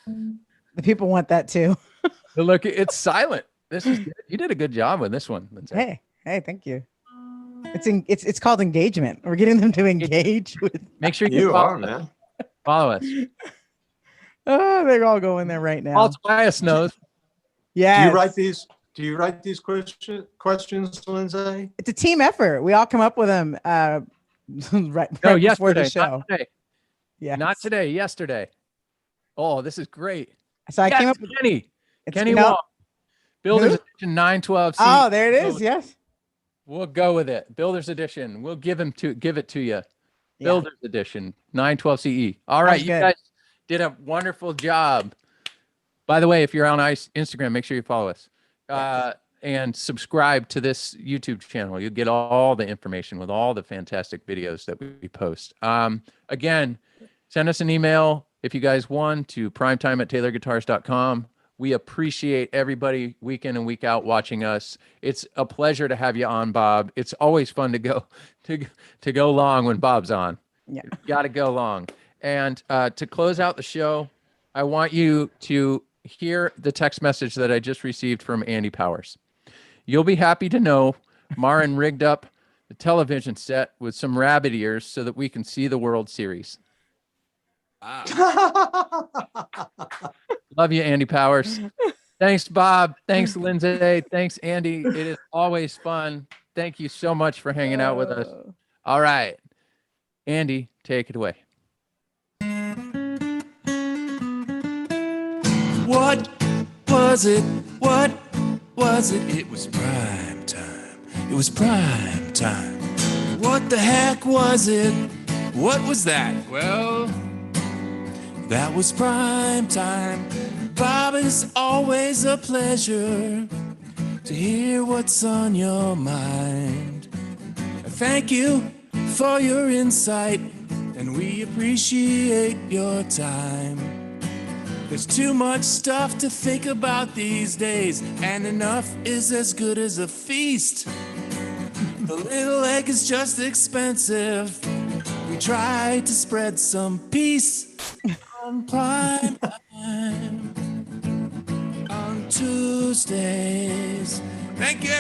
Speaker 4: The people want that too.
Speaker 1: But look, it's silent. This is you did a good job with this one, Lindsay.
Speaker 4: Hey, thank you. It's called engagement. We're getting them to engage with.
Speaker 1: Make sure
Speaker 2: You
Speaker 1: follow,
Speaker 2: are, man.
Speaker 1: follow us.
Speaker 4: Oh, they're all going there right now.
Speaker 1: Paul Tobias knows.
Speaker 4: Yeah.
Speaker 2: Do you write these questions, Lindsay?
Speaker 4: It's a team effort. We all come up with them right
Speaker 1: No,
Speaker 4: before the
Speaker 1: yesterday,
Speaker 4: show.
Speaker 1: not today.
Speaker 4: Yeah.
Speaker 1: Not today, yesterday. Oh, this is great.
Speaker 4: So I
Speaker 1: Yes,
Speaker 4: came up with
Speaker 1: Kenny
Speaker 4: no.
Speaker 1: Wall. Builders
Speaker 4: Who?
Speaker 1: Edition 912.
Speaker 4: Oh, there it is. Yes.
Speaker 1: We'll go with it. Builders Edition. We'll give it to you.
Speaker 4: Yeah.
Speaker 1: Builders Edition 912 CE. All right, you
Speaker 4: good.
Speaker 1: guys did a wonderful job. By the way, if you're on Instagram, make sure you follow us and subscribe to this YouTube channel. You'll get all the information with all the fantastic videos that we post. Again, send us an email if you guys want to primetime@taylorguitars.com. We appreciate everybody week in and week out watching us. It's a pleasure to have you on, Bob. It's always fun to go long when Bob's on.
Speaker 4: Yeah.
Speaker 1: Got to go long. And to close out the show, I want you to hear the text message that I just received from Andy Powers. You'll be happy to know Marin rigged up the television set with some rabbit ears so that we can see the World Series. Love you, Andy Powers. Thanks, Bob. Thanks, Lindsay. Thanks, Andy. It is always fun. Thank you so much for hanging out with us. All right. Andy, take it away.
Speaker 3: What was it? What was it? It was prime time. It was prime time. What the heck was it? What was that? Well, that was prime time. Bob, it's always a pleasure to hear what's on your mind. Thank you for your insight, and we appreciate your time. There's too much stuff to think about these days, and enough is as good as a feast. The little egg is just expensive. We try to spread some peace on prime time on Tuesdays. Thank you.